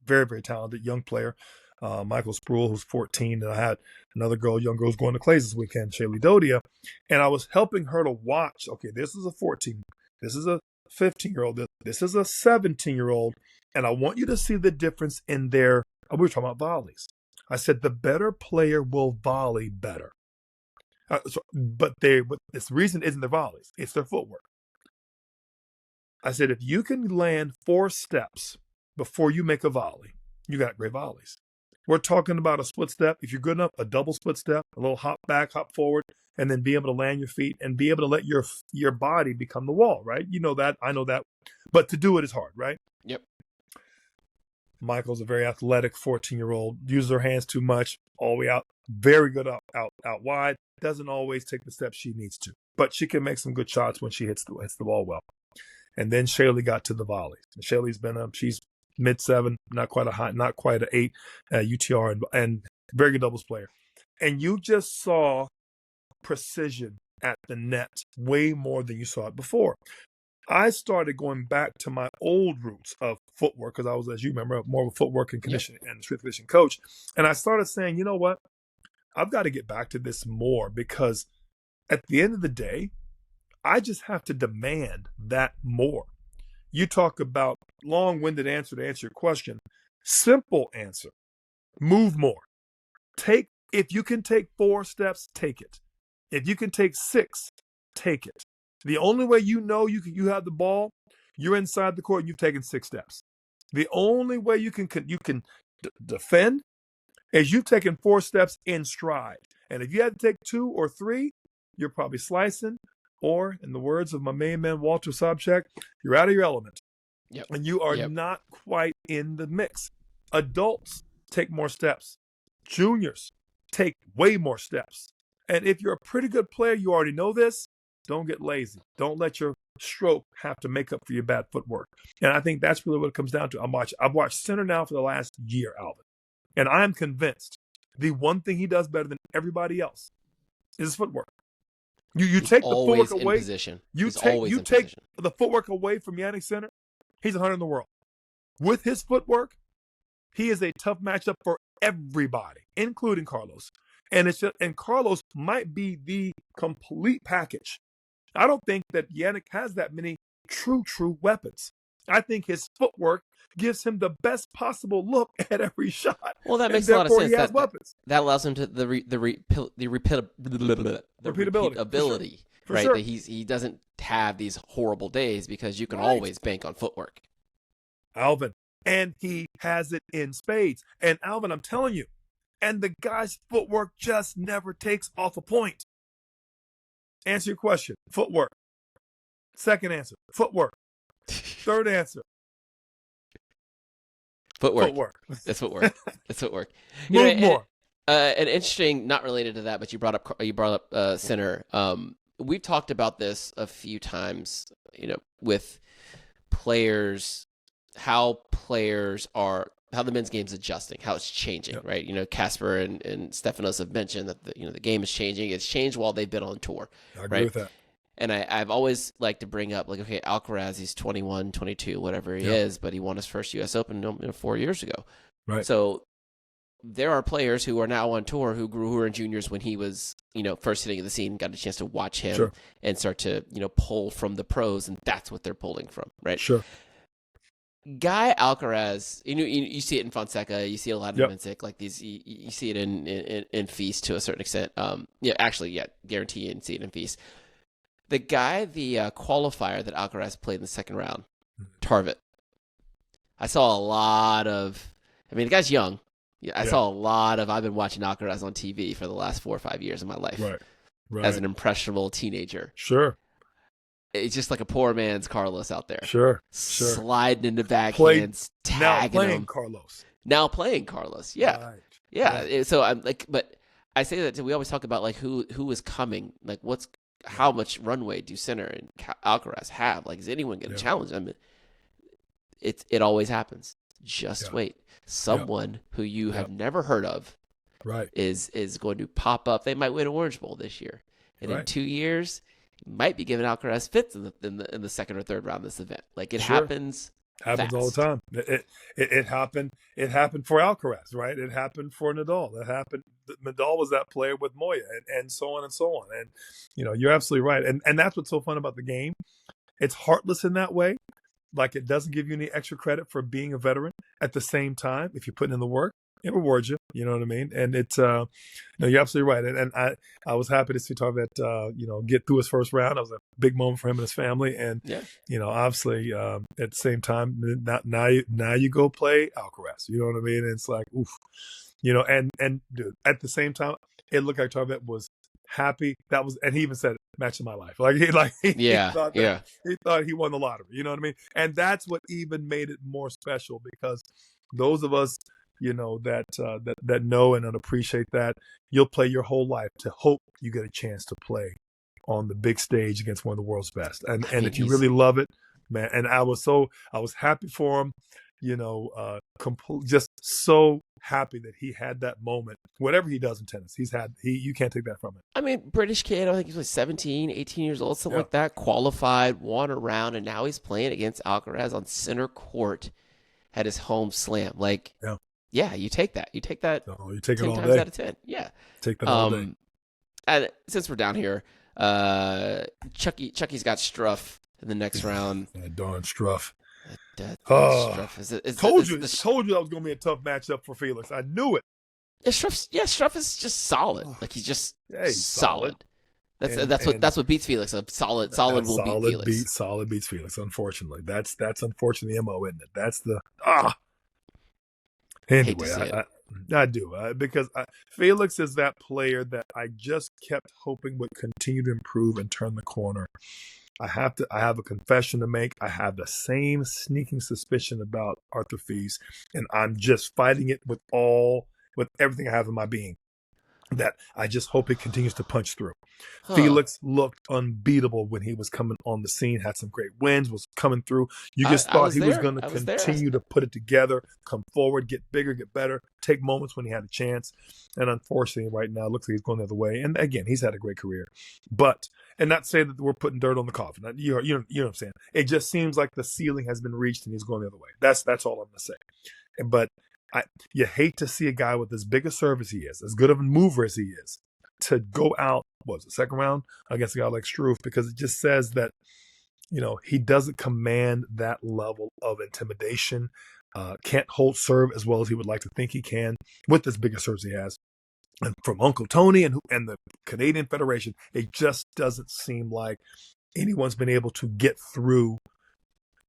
very, very talented, young player, Michael Spruill, who's 14. And I had another young girl who's going to Clays this weekend, Shaylee Dodia. And I was helping her to watch, okay, this is a 14. This is a 15-year-old. This is a 17-year-old. And I want you to see the difference in we were talking about volleys. I said the better player will volley better. But this reason isn't their volleys. It's their footwork. I said, if you can land 4 steps before you make a volley, you got great volleys. We're talking about a split step. If you're good enough, a double split step, a little hop back, hop forward, and then be able to land your feet and be able to let your body become the wall, right? You know that. I know that. But to do it is hard, right? Yep. Michael's a very athletic 14-year-old, uses her hands too much, all the way out, very good out wide, doesn't always take the steps she needs to. But she can make some good shots when she hits the ball well. And then Shaylee got to the volleys. And Shaylee's she's mid-7, not quite an 8 UTR, and very good doubles player. And you just saw precision at the net way more than you saw it before. I started going back to my old roots of footwork because I was, as you remember, more of a footwork and conditioning and strength conditioning coach. And I started saying, you know what? I've got to get back to this more because at the end of the day, I just have to demand that more. You talk about long-winded answer to answer your question. Simple answer. Move more. If you can take 4 steps, take it. If you can take 6, take it. The only way you have the ball, you're inside the court and you've taken 6 steps. The only way you can defend is you've taken 4 steps in stride. And if you had to take 2 or 3, you're probably slicing. Or, in the words of my main man, Walter Sobchak, you're out of your element. Yep. And you are not quite in the mix. Adults take more steps. Juniors take way more steps. And if you're a pretty good player, you already know this, don't get lazy. Don't let your stroke have to make up for your bad footwork. And I think that's really what it comes down to. I've watched center now for the last year, Alvin. And I'm convinced the one thing he does better than everybody else is his footwork. You take the footwork away. You take the footwork away from Yannick Sinner, he's 100 in the world. With his footwork, he is a tough matchup for everybody, including Carlos. And Carlos might be the complete package. I don't think that Yannick has that many true weapons. I think his footwork gives him the best possible look at every shot. Well, that makes a lot of sense. He has weapons. That allows him to the repeatability, for right? Sure. That he doesn't have these horrible days because you can always bank on footwork. Alvin, and he has it in spades. And Alvin, I'm telling you, and the guy's footwork just never takes off a point. Answer your question. Footwork. Second answer. Footwork. Third answer. Footwork. That's footwork. That's footwork. Move more. An interesting, not related to that, but you brought up center. We've talked about this a few times. With players, how the men's game's adjusting, how it's changing, right? Casper and Stefanos have mentioned that the game is changing. It's changed while they've been on tour. I agree with that. And I've always liked to bring up, like, okay, Alcaraz, he's 21, 22, whatever he is, but he won his first U.S. Open 4 years ago. Right. So there are players who are now on tour who were in juniors when he was, first hitting in the scene, got a chance to watch him and start to, pull from the pros, and that's what they're pulling from, right? Sure. Guy Alcaraz, you see it in Fonseca, you see a lot in Vincic, like these, you see it in Feast to a certain extent. Guarantee you see it in Feast. The guy, the qualifier that Alcaraz played in the second round, Tarvit. I saw a lot of, the guy's young. I saw a lot of, I've been watching Alcaraz on TV for the last 4 or 5 years of my life. Right. As an impressionable teenager. Sure. It's just like a poor man's Carlos out there. Sure. Sliding into backhands, tagging him. Now playing Carlos. Yeah. Right. Yeah. So I'm like, but I say that we always talk about like who is coming, like how much runway do Sinner and Alcaraz have? Like, is anyone going to challenge them? It always happens. Just wait. Someone who you have never heard of is going to pop up. They might win Orange Bowl this year. And in 2 years, might be giving Alcaraz fits in the second or third round of this event. Like, it happens. Happens fast. all the time. It happened. It happened for Alcaraz, right? It happened for Nadal. It happened. Nadal was that player with Moya, and so on and so on. And you're absolutely right. And that's what's so fun about the game. It's heartless in that way. Like, it doesn't give you any extra credit for being a veteran. At the same time, if you're putting in the work, it rewards you. You know what I mean? And it's no, you're absolutely right. And I was happy to see Tarvit get through his first round. That was a big moment for him and his family. And obviously at the same time, now you go play Alcaraz. You know what I mean? And it's like, oof. And dude, at the same time, it looked like Tarvit was happy. And he even said, match of my life. He thought he won the lottery. You know what I mean? And that's what even made it more special, because those of us that know and appreciate that, you'll play your whole life to hope you get a chance to play on the big stage against one of the world's best. And if you really love it, man. And I was happy for him, just so happy that he had that moment. Whatever he does in tennis, you can't take that from him. British kid, I think he was 17, 18 years old, something like that, qualified, won a round, and now he's playing against Alcaraz on center court at his home slam. Yeah, you take that. You take that. No, you take 10 it all times day. out of 10. Yeah. Take that all day. And since we're down here, Chucky's got Struff in the next round. That darn Struff. Struff told you that was going to be a tough matchup for Felix. I knew it. Yeah, Struff is just solid. Like, he's just solid. That's what beats Felix. Solid will beat Felix. Solid beats Felix. Unfortunately, that's unfortunately the MO, isn't it? That's the Anyway, I do because Felix is that player that I just kept hoping would continue to improve and turn the corner. I have a confession to make. I have the same sneaking suspicion about Arthur Feast, and I'm just fighting it with everything I have in my being, that I just hope it continues to punch through. Felix looked unbeatable when he was coming on the scene, had some great wins, was coming through. You just thought he was going to continue to put it together, come forward, get bigger, get better, take moments when he had a chance. And unfortunately, right now, it looks like he's going the other way. And again, he's had a great career. And not say that we're putting dirt on the coffin. You know what I'm saying? It just seems like the ceiling has been reached and he's going the other way. That's all I'm going to say. But you hate to see a guy with as big a serve as he is, as good of a mover as he is, to go out, second round against a guy like Struff, because it just says that, he doesn't command that level of intimidation, can't hold serve as well as he would like to think he can with as big a serve as he has. And from Uncle Tony and the Canadian Federation, it just doesn't seem like anyone's been able to get through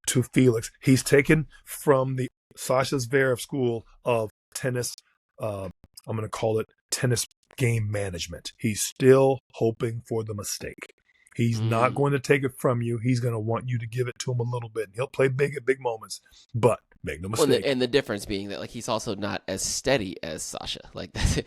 to Felix. He's taken from the Sasha Zverev school of tennis. I'm going to call it tennis game management. He's still hoping for the mistake. He's not going to take it from you. He's going to want you to give it to him a little bit. He'll play big at big moments, but make no mistake. Well, and the difference being that, like, he's also not as steady as Sasha. Like, that's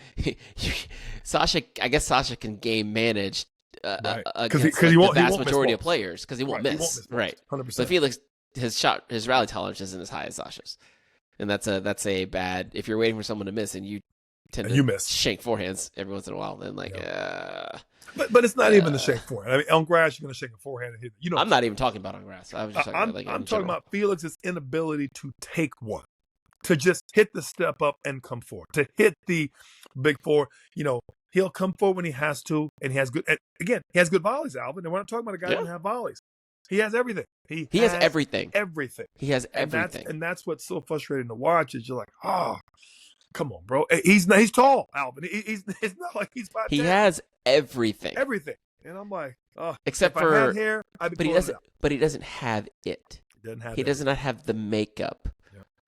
Sasha. I guess Sasha can game manage against the vast majority of players because he won't miss. Right. 100%. But Felix, his rally tolerance isn't as high as Sasha's, and that's a bad. If you're waiting for someone to miss and you tend And you to miss. shank forehands every once in a while. Then but it's not even the shake forehand. I mean, on grass you're going to shake a forehand and hit. I'm not even talking about on grass. I was just talking about I'm talking about Felix's inability to take one, to just hit the step up and come forward, to hit the big four. He'll come forward when he has to, and he has good. And again, he has good volleys, Alvin. And we're not talking about a guy who doesn't have volleys. He has everything. He has everything. Everything. He has everything. And that's what's so frustrating to watch. Is you're like, oh, come on, bro. He's tall, Alvin. It's not like he's 5'10". He has everything. Everything. And I'm like, oh, except if for I had hair, I'd be. But he doesn't have it. He does not have the makeup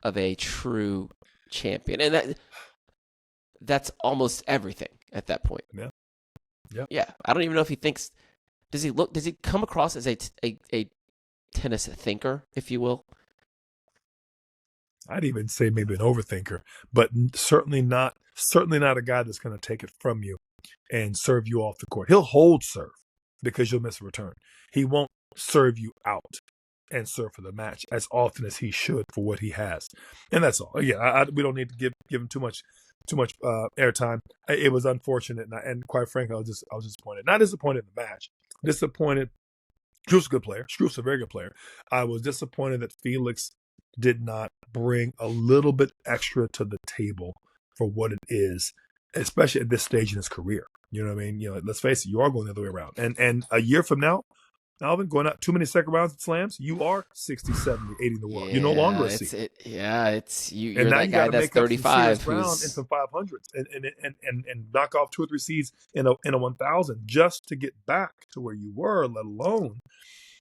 of a true champion, and that's almost everything at that point. Yeah. I don't even know if he thinks. Does he come across as a tennis thinker, if you will? I'd even say maybe an overthinker, but certainly not a guy that's going to take it from you and serve you off the court. He'll hold serve because you'll miss a return. He won't serve you out and serve for the match as often as he should for what he has. And that's all. Again, we don't need to give him too much airtime. It was unfortunate, and quite frankly, I was disappointed. Not disappointed in the match. Disappointed. Struff's a good player. Struff's a very good player. I was disappointed that Felix did not bring a little bit extra to the table for what it is, especially at this stage in his career. You know what I mean? Let's face it, you are going the other way around. And a year from now, Alvin, going out too many second rounds at slams, you are 60 70 80 in the world. You're no longer a seed. You're that guy that's 35 who's in some 500s and knock off 2 or 3 seeds in a 1000 just to get back to where you were, let alone,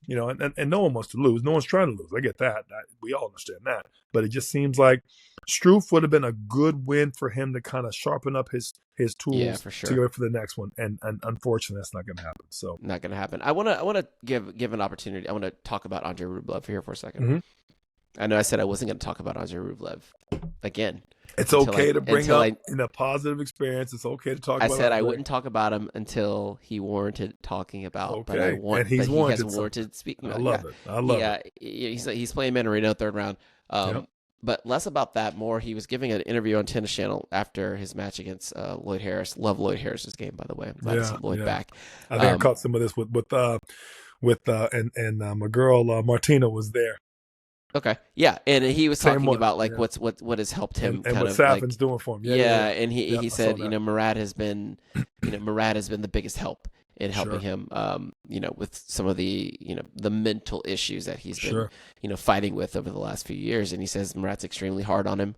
and no one wants to lose. No one's trying to lose. I get that. We all understand that. But it just seems like Struff would have been a good win for him to kind of sharpen up his tools for sure, to go for the next one. And unfortunately, that's not going to happen. So not going to happen. I want to give an opportunity. I want to talk about Andrei Rublev here for a second. Mm-hmm. I know I said I wasn't going to talk about Andrei Rublev again. It's okay to bring up in a positive experience. It's okay to talk about. I said I wouldn't talk about him until he warranted talking about. Okay, but he has warranted speaking. I love it. He's playing Manarino third round. But less about that, more he was giving an interview on Tennis Channel after his match against Lloyd Harris. Love Lloyd Harris's game, by the way. I'm glad to see Lloyd back. I think I caught some of this with my girl Martina was there. Okay, yeah, and he was talking about what has helped him and kind what of Safin's doing for him. And he said Murad has been the biggest help in helping him, with some of the the mental issues that he's been fighting with over the last few years. And he says Murad's extremely hard on him.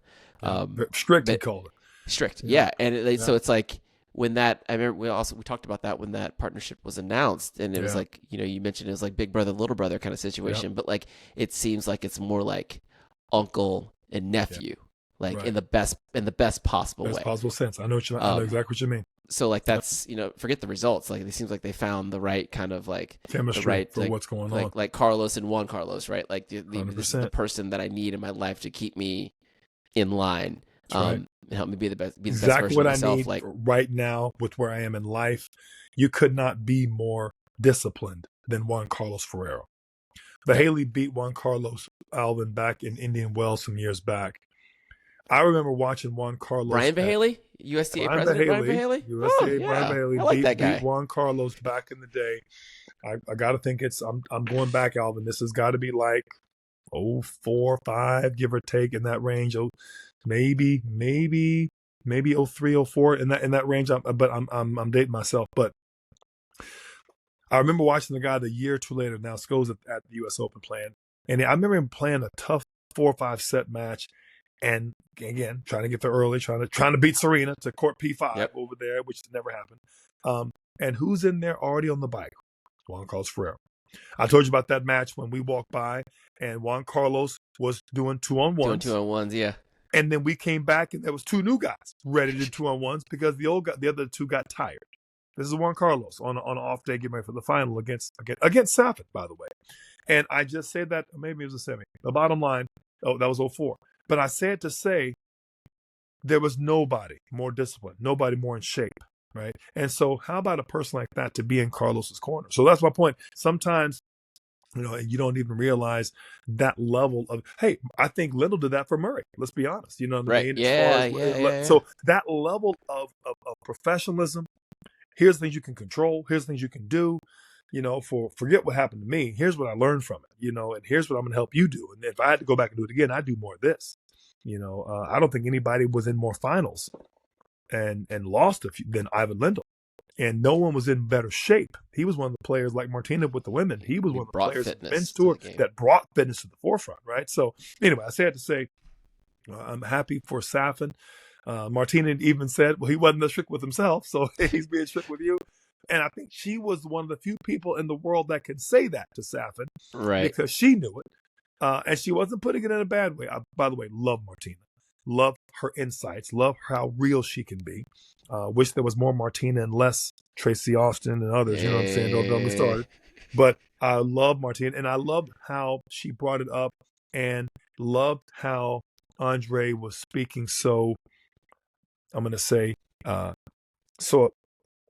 Strict, he called it. Strict, and so it's like when that I remember we talked about that when that partnership was announced, and it was like you mentioned it was like big brother little brother kind of situation, but like it seems like it's more like uncle and nephew, in the best possible way, possible sense. I know exactly what you mean. So like that's forget the results. Like it seems like they found the right kind of like chemistry for what's going on. Like Carlos and Juan Carlos, right? Like this is the person that I need in my life to keep me in line. And help me be the best exactly version what of myself. I need like right now with where I am in life. You could not be more disciplined than Juan Carlos Ferrero. Haley beat Juan Carlos Alvin back in Indian Wells some years back. I remember watching Juan Carlos. Brian Vahaley, USTA president. Brian Vahaley, Brian Vahaley beat Juan Carlos back in the day. I got to think I'm going back, Alvin. This has got to be like 04, 05, give or take in that range. Maybe 03, 04 in that range. But I'm dating myself. But I remember watching the guy the year or two later. Now Scores at the U.S. Open playing, and I remember him playing a tough 4 or 5 set match. And again, trying to get there early, trying to beat Serena to court P5 over there, which never happened. And who's in there already on the bike? Juan Carlos Ferrero. I told you about that match when we walked by, and Juan Carlos was doing 2-on-1s. Doing 2-on-1s, yeah. And then we came back, and there was 2 new guys ready to do 2-on-1s because the other 2 got tired. This is Juan Carlos on an off day, getting ready for the final against Safin, by the way. And I just said that maybe it was a semi. The bottom line, that was 04. But I say it to say there was nobody more disciplined, nobody more in shape, right? And so how about a person like that to be in Carlos's corner? So that's my point. Sometimes and you don't even realize that level of, hey, I think Lindell did that for Murray. Let's be honest. You know what I Right. mean? Yeah. So that level of professionalism, here's things you can control. Here's things you can do. Forget what happened to me. Here's what I learned from it. And here's what I'm going to help you do. And if I had to go back and do it again, I'd do more of this. I don't think anybody was in more finals and lost a few than Ivan Lendl. And no one was in better shape. He was one of the players like Martina with the women. He was one of the players in the men's tour that brought fitness to the forefront, right? So anyway, I say to say, I'm happy for Safin. Martina even said, well, he wasn't as strict with himself, so he's being strict with you. And I think she was one of the few people in the world that could say that to Safin, right? Because she knew it, and she wasn't putting it in a bad way. I, by the way, love Martina, love her insights, love how real she can be. Wish there was more Martina and less Tracy Austin and others. You know what I'm saying? Don't get me started. But I love Martina, and I loved how she brought it up, and loved how Andre was speaking so, I'm going to say, so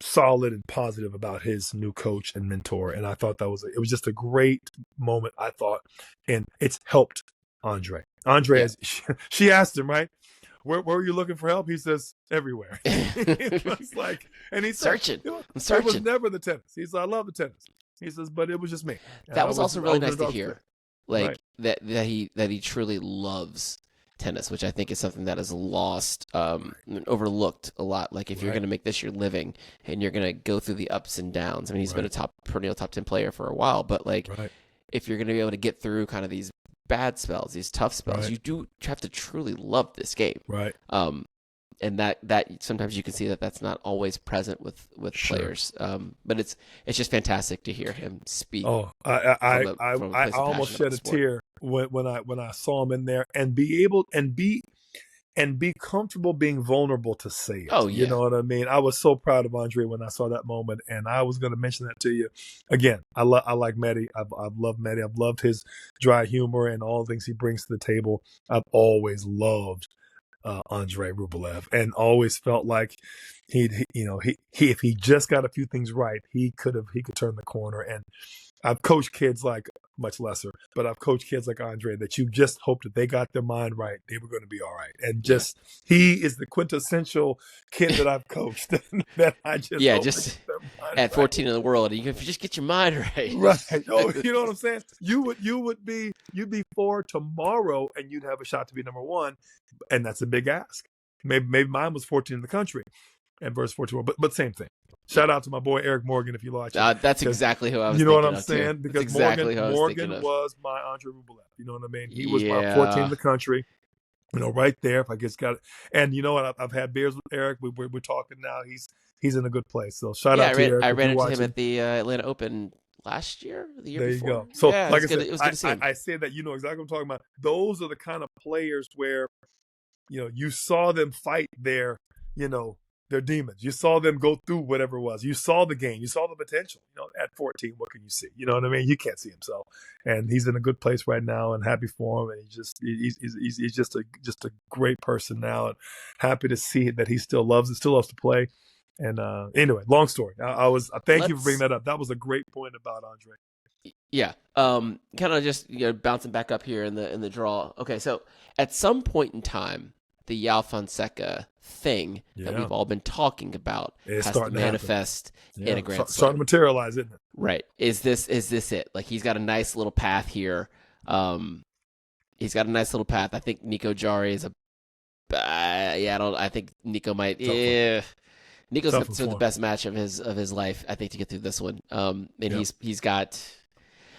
solid and positive about his new coach and mentor. And I thought it was just a great moment, I thought. And it's helped Andre. Andre, she asked him, right? Where were you looking for help? He says, everywhere. It was like, and he's searching. I'm searching. It was never the tennis. He says, I love the tennis. He says, but it was just me. That was also really nice to hear. Like that he truly loves tennis, which I think is something that is lost, overlooked a lot. Like if you're going to make this your living and you're going to go through the ups and downs. I mean, he's been a perennial top 10 player for a while, but like if you're going to be able to get through kind of these bad spells, these tough spells, you have to truly love this game. Right. And that sometimes you can see that's not always present with players. But it's just fantastic to hear him speak. Oh, I almost shed a tear when I saw him in there and be able and be comfortable being vulnerable to say it. Oh, yeah. You know what I mean? I was so proud of Andre when I saw that moment, and I was going to mention that to you. Again, I like Mehdi. I've loved Mehdi. I've loved his dry humor and all the things he brings to the table. I've always loved Andre Rublev, and always felt like he if he just got a few things right, he could turn the corner. And I've coached kids like, much lesser, but I've coached kids like Andre that you just hoped that they got their mind right, they were going to be all right. And he is the quintessential kid that I've coached that I just just at 14 in the world, if you just get your mind right. Right. Oh, you know what I'm saying? You'd be 4 tomorrow, and you'd have a shot to be number 1, and that's a big ask. Maybe mine was 14 in the country, and verse 14, but same thing. Shout out to my boy Eric Morgan if you watch it. That's exactly who I was. You know what I'm too. saying? Because exactly Morgan was my Andre Rublev. You know what I mean? He was my 14 in the country. Right there. If I just got it, and you know what? I've had beers with Eric. We're talking now. He's in a good place. So shout out to Eric. I ran into him at the Atlanta Open last year, the year before. There you go. So like I said, it was good to see him. I say that you know exactly what I'm talking about. Those are the kind of players where you saw them fight their demons. You saw them go through whatever it was. You saw the game. You saw the potential. At 14, what can you see? You know what I mean? You can't see himself, and he's in a good place right now, and happy for him. And he's just a great person now, and happy to see that he still loves to play. And anyway, long story. I thank you for bringing that up. That was a great point about Andre. Yeah. Kind of just bouncing back up here in the draw. Okay, so at some point in time, the Yao Fonseca thing that we've all been talking about has to manifest in a Grand Slam. Starting to materialize, isn't it? Right. Is this it? Like, he's got a nice little path here. He's got a nice little path. I think Nico Jari is I think Nico might. Nico's got the best match of his life, I think, to get through this one. He's got.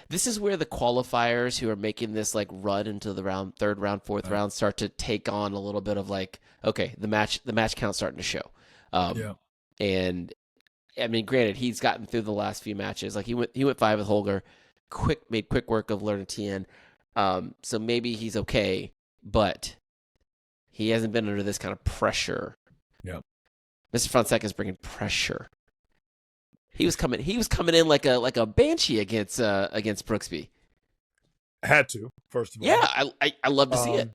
This is where the qualifiers who are making this like run into the third round, fourth round start to take on a little bit of like, okay, the match count's starting to show. And I mean, granted, he's gotten through the last few matches. Like he went 5 with Holger, made quick work of Lerner-Tien. So maybe he's okay, but he hasn't been under this kind of pressure. Yeah. Mr. Fonseca is bringing pressure. He was coming in like a banshee against Brooksby. Had to, first of all. Yeah, I love to see it.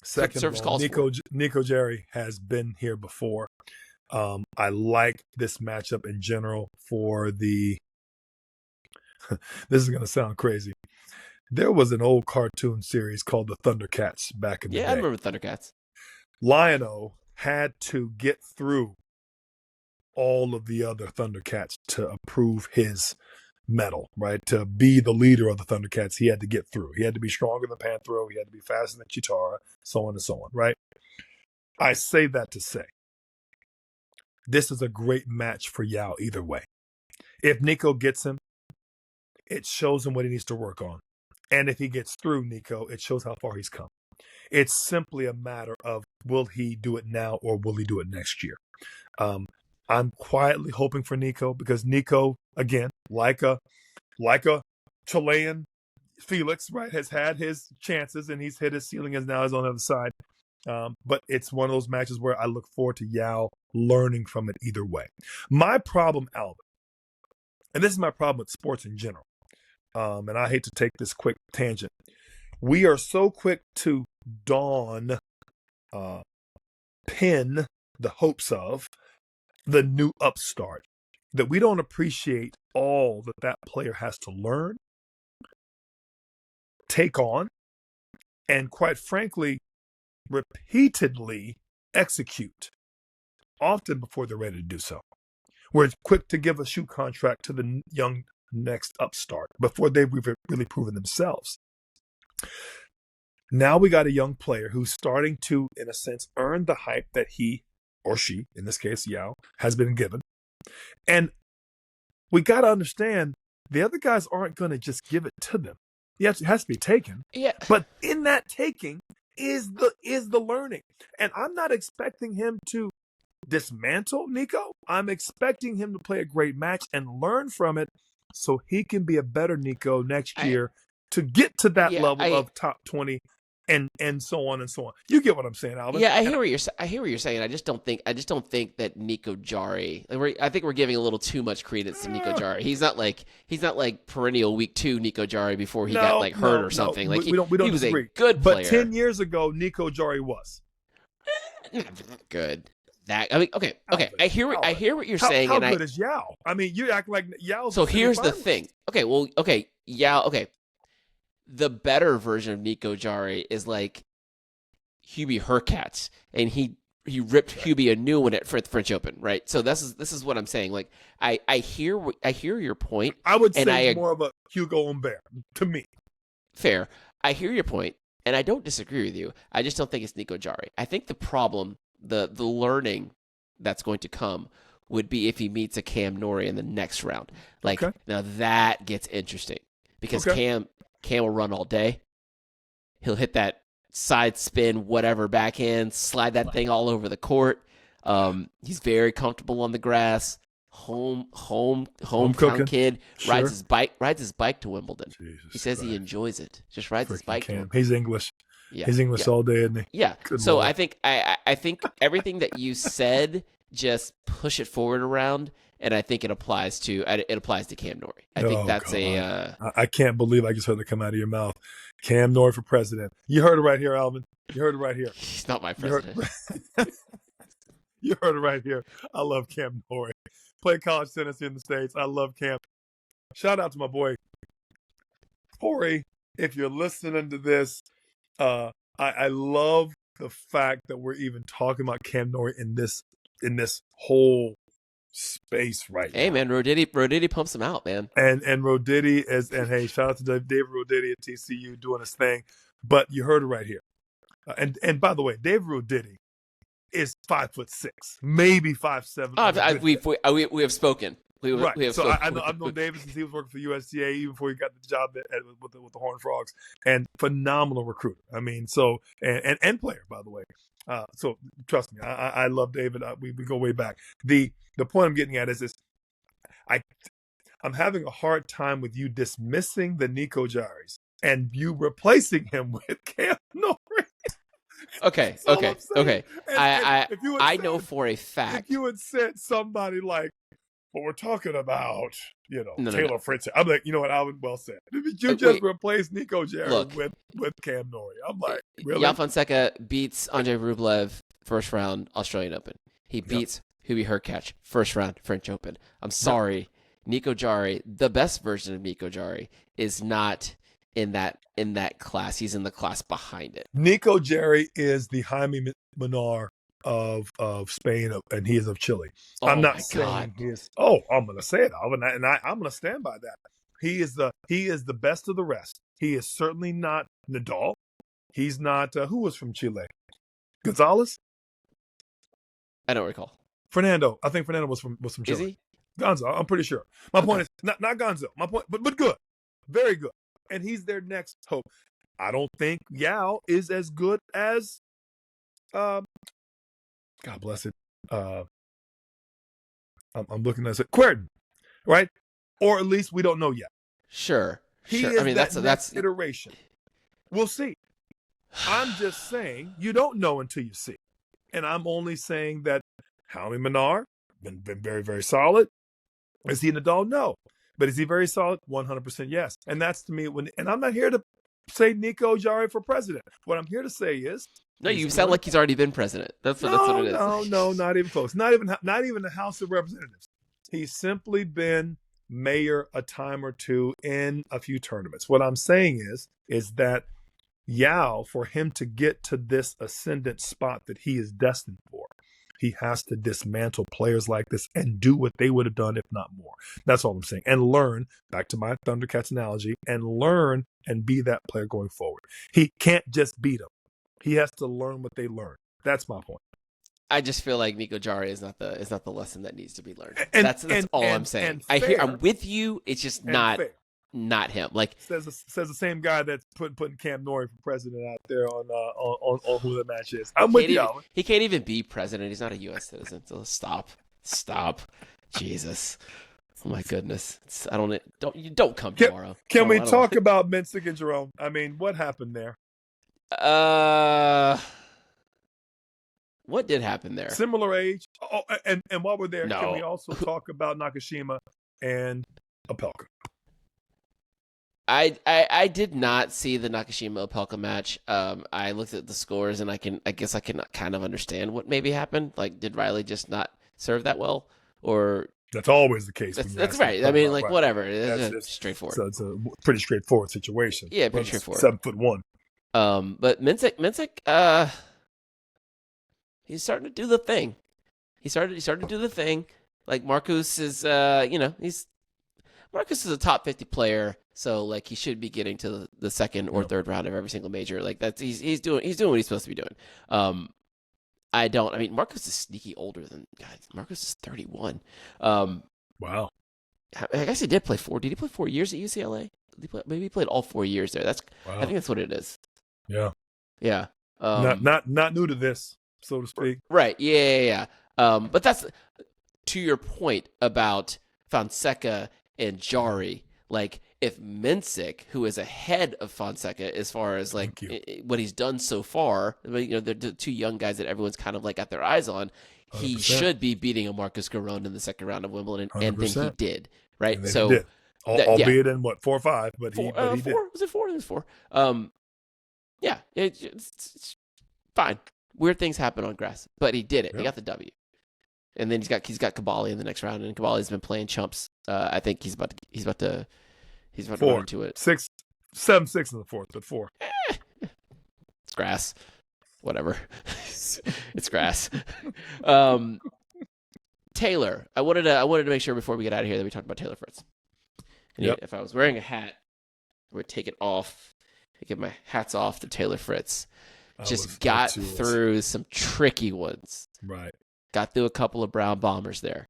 Second of all, Nico Jari has been here before. I like this matchup in general for the this is going to sound crazy. There was an old cartoon series called the Thundercats back in the day. Yeah, I remember Thundercats. Lion-O had to get through all of the other Thundercats to approve his medal, right? To be the leader of the Thundercats, he had to get through. He had to be stronger than Panthro. He had to be faster than Chitara, so on and so on, right? I say that to say, this is a great match for Yao either way. If Nico gets him, it shows him what he needs to work on. And if he gets through Nico, it shows how far he's come. It's simply a matter of, will he do it now or will he do it next year? I'm quietly hoping for Nico because Nico, again, like a Chilean Felix, right, has had his chances and he's hit his ceiling and now he's on the other side. But it's one of those matches where I look forward to Yao learning from it either way. My problem, Alvin, and this is my problem with sports in general, and I hate to take this quick tangent. We are so quick to pin the hopes of the new upstart that we don't appreciate all that player has to learn, take on, and quite frankly, repeatedly execute, often before they're ready to do so. We're quick to give a shoe contract to the young next upstart before they've really proven themselves. Now we got a young player who's starting to, in a sense, earn the hype that he or she, in this case Yao, has been given. And we got to understand the other guys aren't going to just give it to them. It has to be taken. Yeah. But in that taking is the learning. And I'm not expecting him to dismantle Nico. I'm expecting him to play a great match and learn from it so he can be a better Nico next year to get to that level of top 20 and so on and so on. You get what I'm saying, Alvin? Yeah, I hear what you're saying. I just don't think that Nico Jari. I think we're giving a little too much credence to Nico Jari. He's not like perennial week 2 Nico Jari before he got hurt or something. Like we don't he was disagree. A good player. But 10 years ago, Nico Jari was good. Okay. I hear what you're saying. How good is Yao? I mean, you act like Yao's. So here's the thing. Yao. Okay. The better version of Nico Jari is like Hubie Hurkacz, and he ripped Hubie a new one at French Open, right? So this is what I'm saying. Like I hear your point. I would say more of a Hugo Humbert to me. Fair. I hear your point, and I don't disagree with you. I just don't think it's Nico Jari. I think the problem, the learning that's going to come would be if he meets a Cam Norrie in the next round. Now that gets interesting because Cam will run all day. He'll hit that side spin, whatever, backhand, slide that thing all over the court. He's very comfortable on the grass. Hometown kid. Sure. Rides his bike to Wimbledon. Jesus he says Christ. He enjoys it. Just rides his bike. He's English. Yeah, he's English all day, isn't he? Yeah. Good so Lord. I think everything that you said, just push it forward around. And I think it applies to Cam Norrie. I think that's I can't believe I just heard it come out of your mouth. Cam Norrie for president. You heard it right here, Alvin. You heard it right here. He's not my president. You heard it right here. I love Cam Norrie. Played college tennis in the States. I love Cam. Shout out to my boy Torrey. If you're listening to this, I love the fact that we're even talking about Cam Norrie in this whole space right now. Hey man, Roditi pumps him out, man. And Roditi and hey, shout out to David Roditi at TCU doing his thing. But you heard it right here. And by the way, David Roditi is 5'6", maybe 5'7". We have spoken. We have so spoken. I've known David since he was working for USTA, even before he got the job with the Horned Frogs, and phenomenal recruiter. I mean, so and player, by the way. So trust me, I love David. We go way back. The point I'm getting at is this: I'm having a hard time with you dismissing the Nico Jaris and you replacing him with Cam Norrie. Okay. I know for a fact. If you had said somebody like, "Well, we're talking about, Taylor Fritz," I'm like, you know what, Alvin, well said. If you just replaced Nico Jaris with Cam Norrie, I'm like, really? Jan Fonseca beats Andrei Rublev first round Australian Open. He beats Hubie Hurkacz first round French Open. I'm sorry. Nico Jari, the best version of Nico Jari, is not in that class. He's in the class behind it. Nico Jari is the Jaime Minar of Spain, and he is of Chile. Oh, I'm not my saying God. he is. Oh, I'm going to say it, Alvin, and I'm going to stand by that. He is the best of the rest. He is certainly not Nadal. He's not who was from Chile? Gonzalez? I don't recall. Fernando. I think Fernando was from Chile. Is he? Gonzo, I'm pretty sure. My point is not Gonzo. My point, but good, very good, and he's their next hope. I don't think Yao is as good as, God bless it. I'm looking at it. Querden, right? Or at least we don't know yet. Sure. He is that's iteration. We'll see. I'm just saying you don't know until you see, and I'm only saying that Jaime Minar been very, very solid. Is he Nadal? No. But is he very solid? 100% yes. And that's to me and I'm not here to say Nico Jari for president. What I'm here to say is no. You sound like he's already been president. That's what it is. No, not even close. Not even the House of Representatives. He's simply been mayor a time or two in a few tournaments. What I'm saying is that Yao, for him to get to this ascendant spot that he is destined for, he has to dismantle players like this and do what they would have done, if not more. That's all I'm saying. And learn, back to my Thundercats analogy, and learn and be that player going forward. He can't just beat them. He has to learn what they learned. That's my point. I just feel like Nico Jari is not the lesson that needs to be learned. That's all I'm saying. I'm with you. It's just not him. Like says the same guy that's putting Cam Norrie for president out there on who the match is. I'm with you. He can't even be president. He's not a U.S. citizen. So stop, Jesus. Oh my goodness. Don't come tomorrow. Can we talk about Mensik and Jerome? I mean, what happened there? What did happen there? Similar age. Oh, and while we're there, no. Can we also talk about Nakashima and Opelka? I did not see the Nakashima Opelka match. I looked at the scores and I guess I can kind of understand what maybe happened. Like, did Riley just not serve that well, or that's always the case? That's right. I mean, like right. Whatever. It's straightforward. So it's a pretty straightforward situation. Yeah, pretty straightforward. 7'1". But Mensik, he's starting to do the thing. He started to do the thing. Like Marcus is, Marcus is a top 50 player, so like he should be getting to the second or third round of every single major. Like he's doing what he's supposed to be doing. I mean, Marcus is sneaky older than Marcus is 31. Wow. I guess he did play 4. Did he play 4 years at UCLA? Maybe he played all 4 years there. Wow. I think that's what it is. Yeah. Yeah. Not new to this, so to speak. Right. Yeah. But that's to your point about Fonseca and Jari. Like, if Mensik, who is ahead of Fonseca as far as like what he's done so far, they're the two young guys that everyone's kind of like got their eyes on. 100%. He should be beating a Marcus Giron in the second round of Wimbledon, 100%. And then he did. Right. And so, he did. Albeit in what 4 or 5, but he did. 4? Was it 4? It was 4. Yeah, it's fine. Weird things happen on grass, but he did it. Yep. He got the W, and then he's got Kabali in the next round, and Kabali's been playing chumps. I think he's about to run into it. 7-6 in the fourth, but 4. It's grass, whatever. It's grass. Taylor, I wanted to make sure before we get out of here that we talked about Taylor Fritz. And yep. If I was wearing a hat, I would take it off. I give my hats off to Taylor Fritz. Just got through some tricky ones. Right. Got through a couple of brown bombers there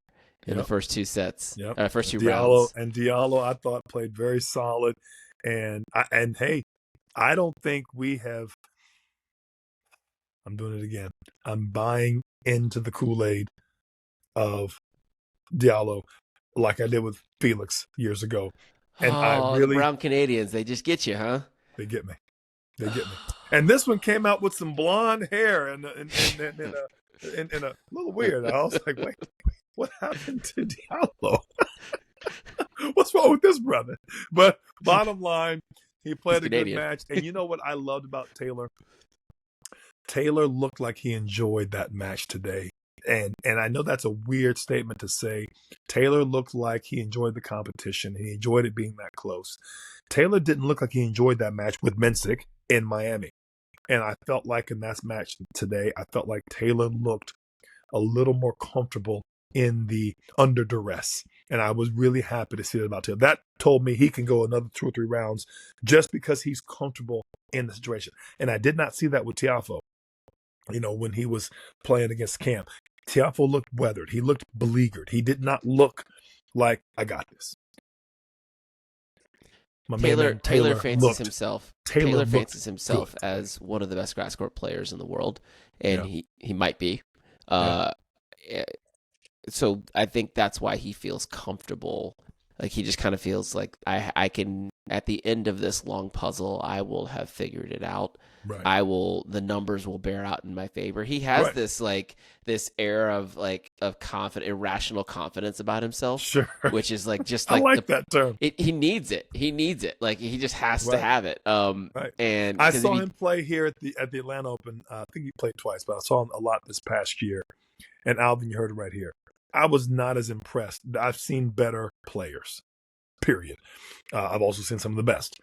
in the first 2 sets. Yep. First 2 rounds. And Diallo, I thought, played very solid. And hey, I don't think we have. I'm doing it again. I'm buying into the Kool-Aid of Diallo like I did with Felix years ago. And the brown Canadians, they just get you, huh? They get me. And this one came out with some blonde hair and a little weird. I was like, wait, what happened to Diallo? What's wrong with this brother? But bottom line, he played a good match. And you know what I loved about Taylor? Taylor looked like he enjoyed that match today. And I know that's a weird statement to say. Taylor looked like he enjoyed the competition. He enjoyed it being that close. Taylor didn't look like he enjoyed that match with Mensik in Miami. And I felt like in that match today, I felt like Taylor looked a little more comfortable in the under duress. And I was really happy to see that about Taylor. That told me he can go another 2 or 3 rounds just because he's comfortable in the situation. And I did not see that with Tiafoe, when he was playing against Cam. Tiafoe looked weathered. He looked beleaguered. He did not look like, I got this. Taylor fancies himself. Taylor fancies himself good. as one of the best grass court players in the world, and he might be. So I think that's why he feels comfortable. Like he just kind of feels like I can, at the end of this long puzzle, I will have figured it out. Right. The numbers will bear out in my favor. He has this air of irrational confidence about himself. Sure. Which is like just I like like that term. He needs it. He needs it. Like he just has to have it. Right. And I saw him play here at the Atlanta Open. I think he played twice, but I saw him a lot this past year. And Alvin, you heard it right here. I was not as impressed. I've seen better players, period. I've also seen some of the best.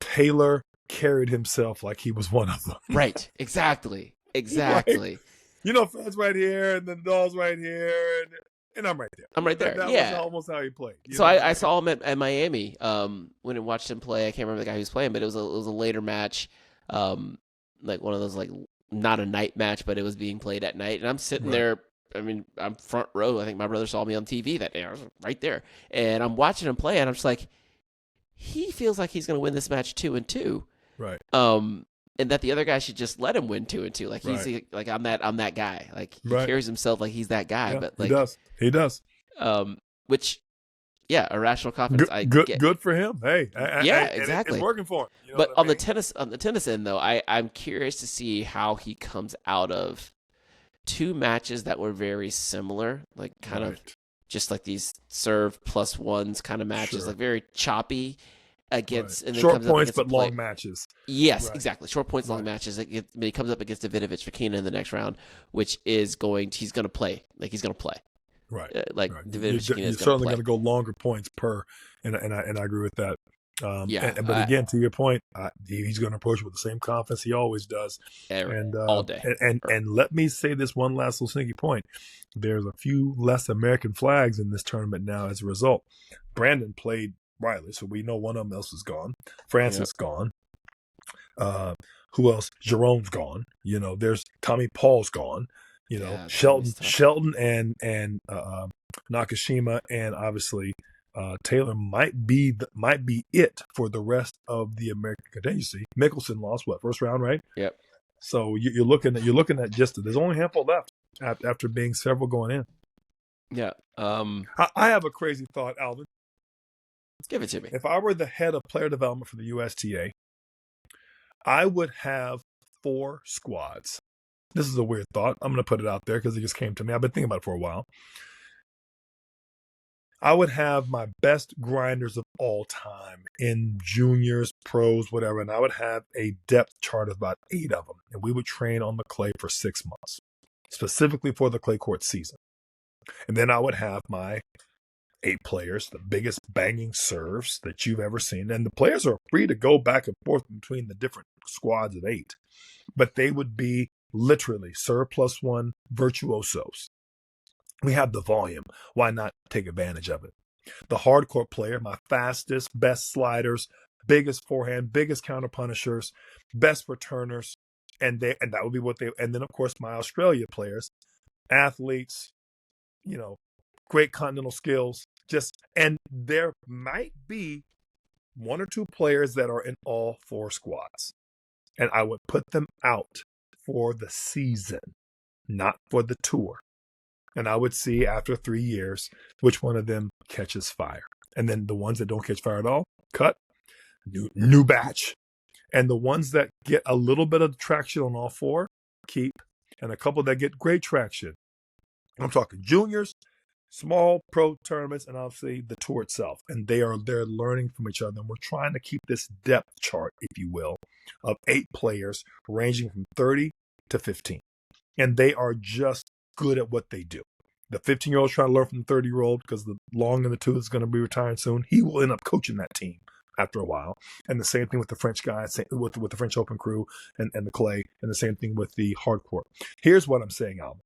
Taylor carried himself like he was one of them. Right. Exactly. Right. Fred's right here, and then the dog's right here, and I'm right there. I'm right there. That was almost how he played. So I saw him at Miami when I watched him play. I can't remember the guy who was playing, but it was a later match, like one of those, like, not a night match, but it was being played at night. And I'm sitting there. I mean, I'm front row. I think my brother saw me on TV that day. I was right there. And I'm watching him play, and I'm just like, he feels like he's going to win this match 2-2. Right. And that the other guy should just let him win 2-2. Like he's like, I'm that guy. Like he carries himself like he's that guy. Yeah, but like he does. Which, irrational confidence. Good for him. Hey, exactly. It's working for him. But on the tennis end though, I'm curious to see how he comes out of 2 matches that were very similar, like kind of just like these serve plus ones kind of matches, like very choppy against and then short comes points up but long matches. Yes, exactly. Short points, long matches. He comes up against Davidovich Fokina in the next round, which is he's going to play. Like he's going to play. Right. Davidovich Fokina is certainly going to go longer points per, and I agree with that. But again, to your point, he's going to approach with the same confidence he always does, and all day. And let me say this one last little sneaky point: there's a few less American flags in this tournament now as a result. Brandon played Riley, so we know one of them else is gone. Francis gone. Who else? Jerome's gone. There's Tommy Paul's gone. Shelton and Nakashima, and obviously. Taylor might be it for the rest of the American contingency. Mickelson lost first round, right? Yep. So you're looking at just there's only a handful left after being several going in. Yeah. I have a crazy thought, Alvin. Give it to me. If I were the head of player development for the USTA, I would have 4 squads. This is a weird thought. I'm going to put it out there because it just came to me. I've been thinking about it for a while. I would have my best grinders of all time in juniors, pros, whatever, and I would have a depth chart of about 8 of them, and we would train on the clay for 6 months, specifically for the clay court season. And then I would have my 8 players, the biggest banging serves that you've ever seen, and the players are free to go back and forth between the different squads of 8, but they would be literally serve plus 1 virtuosos. We have the volume. Why not take advantage of it? The hardcore player, my fastest, best sliders, biggest forehand, biggest counter punishers, best returners, and that would be and then of course my Australia players, athletes, great continental skills, and there might be 1 or 2 players that are in all 4 squads. And I would put them out for the season, not for the tour. And I would see after 3 years which one of them catches fire. And then the ones that don't catch fire at all, cut, new batch. And the ones that get a little bit of traction on all 4, keep. And a couple that get great traction. I'm talking juniors, small pro tournaments, and obviously the tour itself. And they're learning from each other. And we're trying to keep this depth chart, if you will, of 8 players ranging from 30 to 15. and they are just good at what they do. The 15-year-old is trying to learn from the 30-year-old because the long in the tooth is going to be retiring soon. He will end up coaching that team after a while. And the same thing with the French guys, with the French Open crew and the clay, and the same thing with the hard court. Here's what I'm saying, Alvin.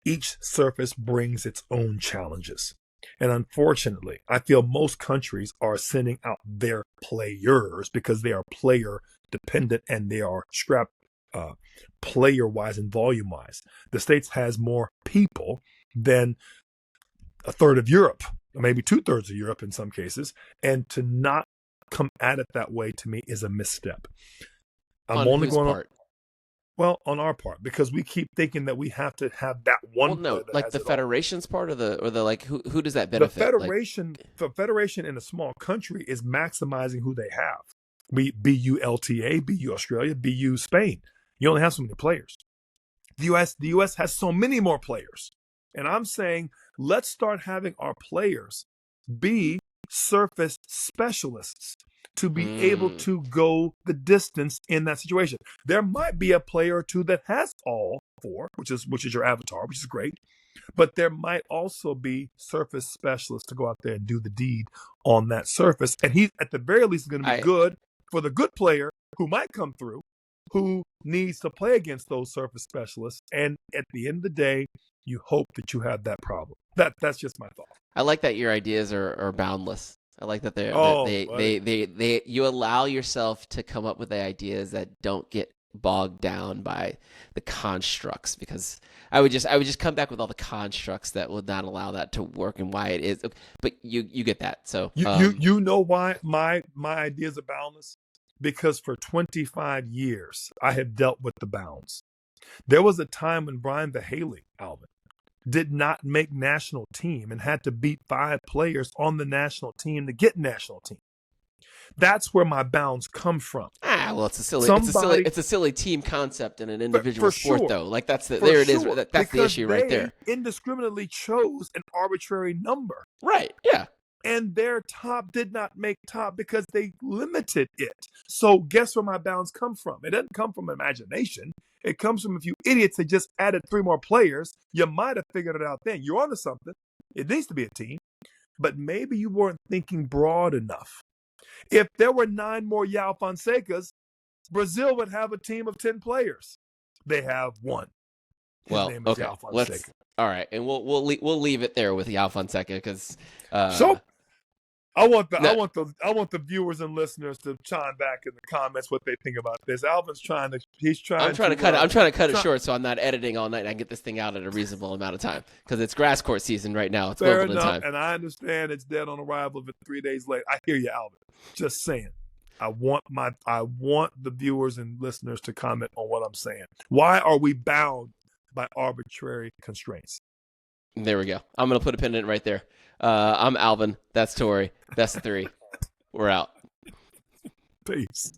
Each surface brings its own challenges. And unfortunately, I feel most countries are sending out their players because they are player dependent and they are strapped player-wise and volume-wise. The States has more people than a third of Europe, or maybe 2/3 of Europe in some cases, and to not come at it that way to me is a misstep. I'm on only going part? Well, on our part, because we keep thinking that we have to have that one. Well, no, like the federation's part, or the like. Who does that benefit? The federation in a small country is maximizing who they have. BU LTA, BU Australia, BU Spain. You only have so many players. The U.S. has so many more players, and I'm saying let's start having our players be surface specialists to be able to go the distance in that situation. There might be a player or two that has all four, which is your avatar, which is great. But there might also be surface specialists to go out there and do the deed on that surface. And he, at the very least, is going to be good for the good player who might come through, who needs to play against those surface specialists. And at the end of the day, you hope that you have that problem. That's just my thought. I like that your ideas are boundless. I like that you allow yourself to come up with the ideas that don't get bogged down by the constructs, because I would just come back with all the constructs that would not allow that to work and why it is. But you get that. So you know why my ideas are boundless? Because for 25 years I have dealt with the bounds. There was a time when Brian Haley, Alvin, did not make national team and had to beat 5 players on the national team to get national team. That's where my bounds come from. Well, it's a silly team concept in an individual sport, though. Like that's the issue right there. Indiscriminately chose an arbitrary number. Right. Yeah. And their top did not make top because they limited it. So guess where my bounds come from? It doesn't come from imagination. It comes from a few idiots that just added 3 more players. You might have figured it out then. You're onto something. It needs to be a team. But maybe you weren't thinking broad enough. If there were 9 more Yao Fonsecas, Brazil would have a team of 10 players. They have 1. Well, okay. All right, and we'll leave it there with Yao Fonseca because. So I want the viewers and listeners to chime back in the comments what they think about this. Alvin's trying to cut it short so I'm not editing all night and I can get this thing out at a reasonable amount of time because it's grass court season right now. It's fair Wimbledon enough, time. and I understand it's dead on arrival if it's 3 days late. I hear you, Alvin. Just saying. I want the viewers and listeners to comment on what I'm saying. Why are we bound by arbitrary constraints? There we go. I'm going to put a pin in it right there. I'm Alvin. That's Torrey. Best of 3. We're out. Peace.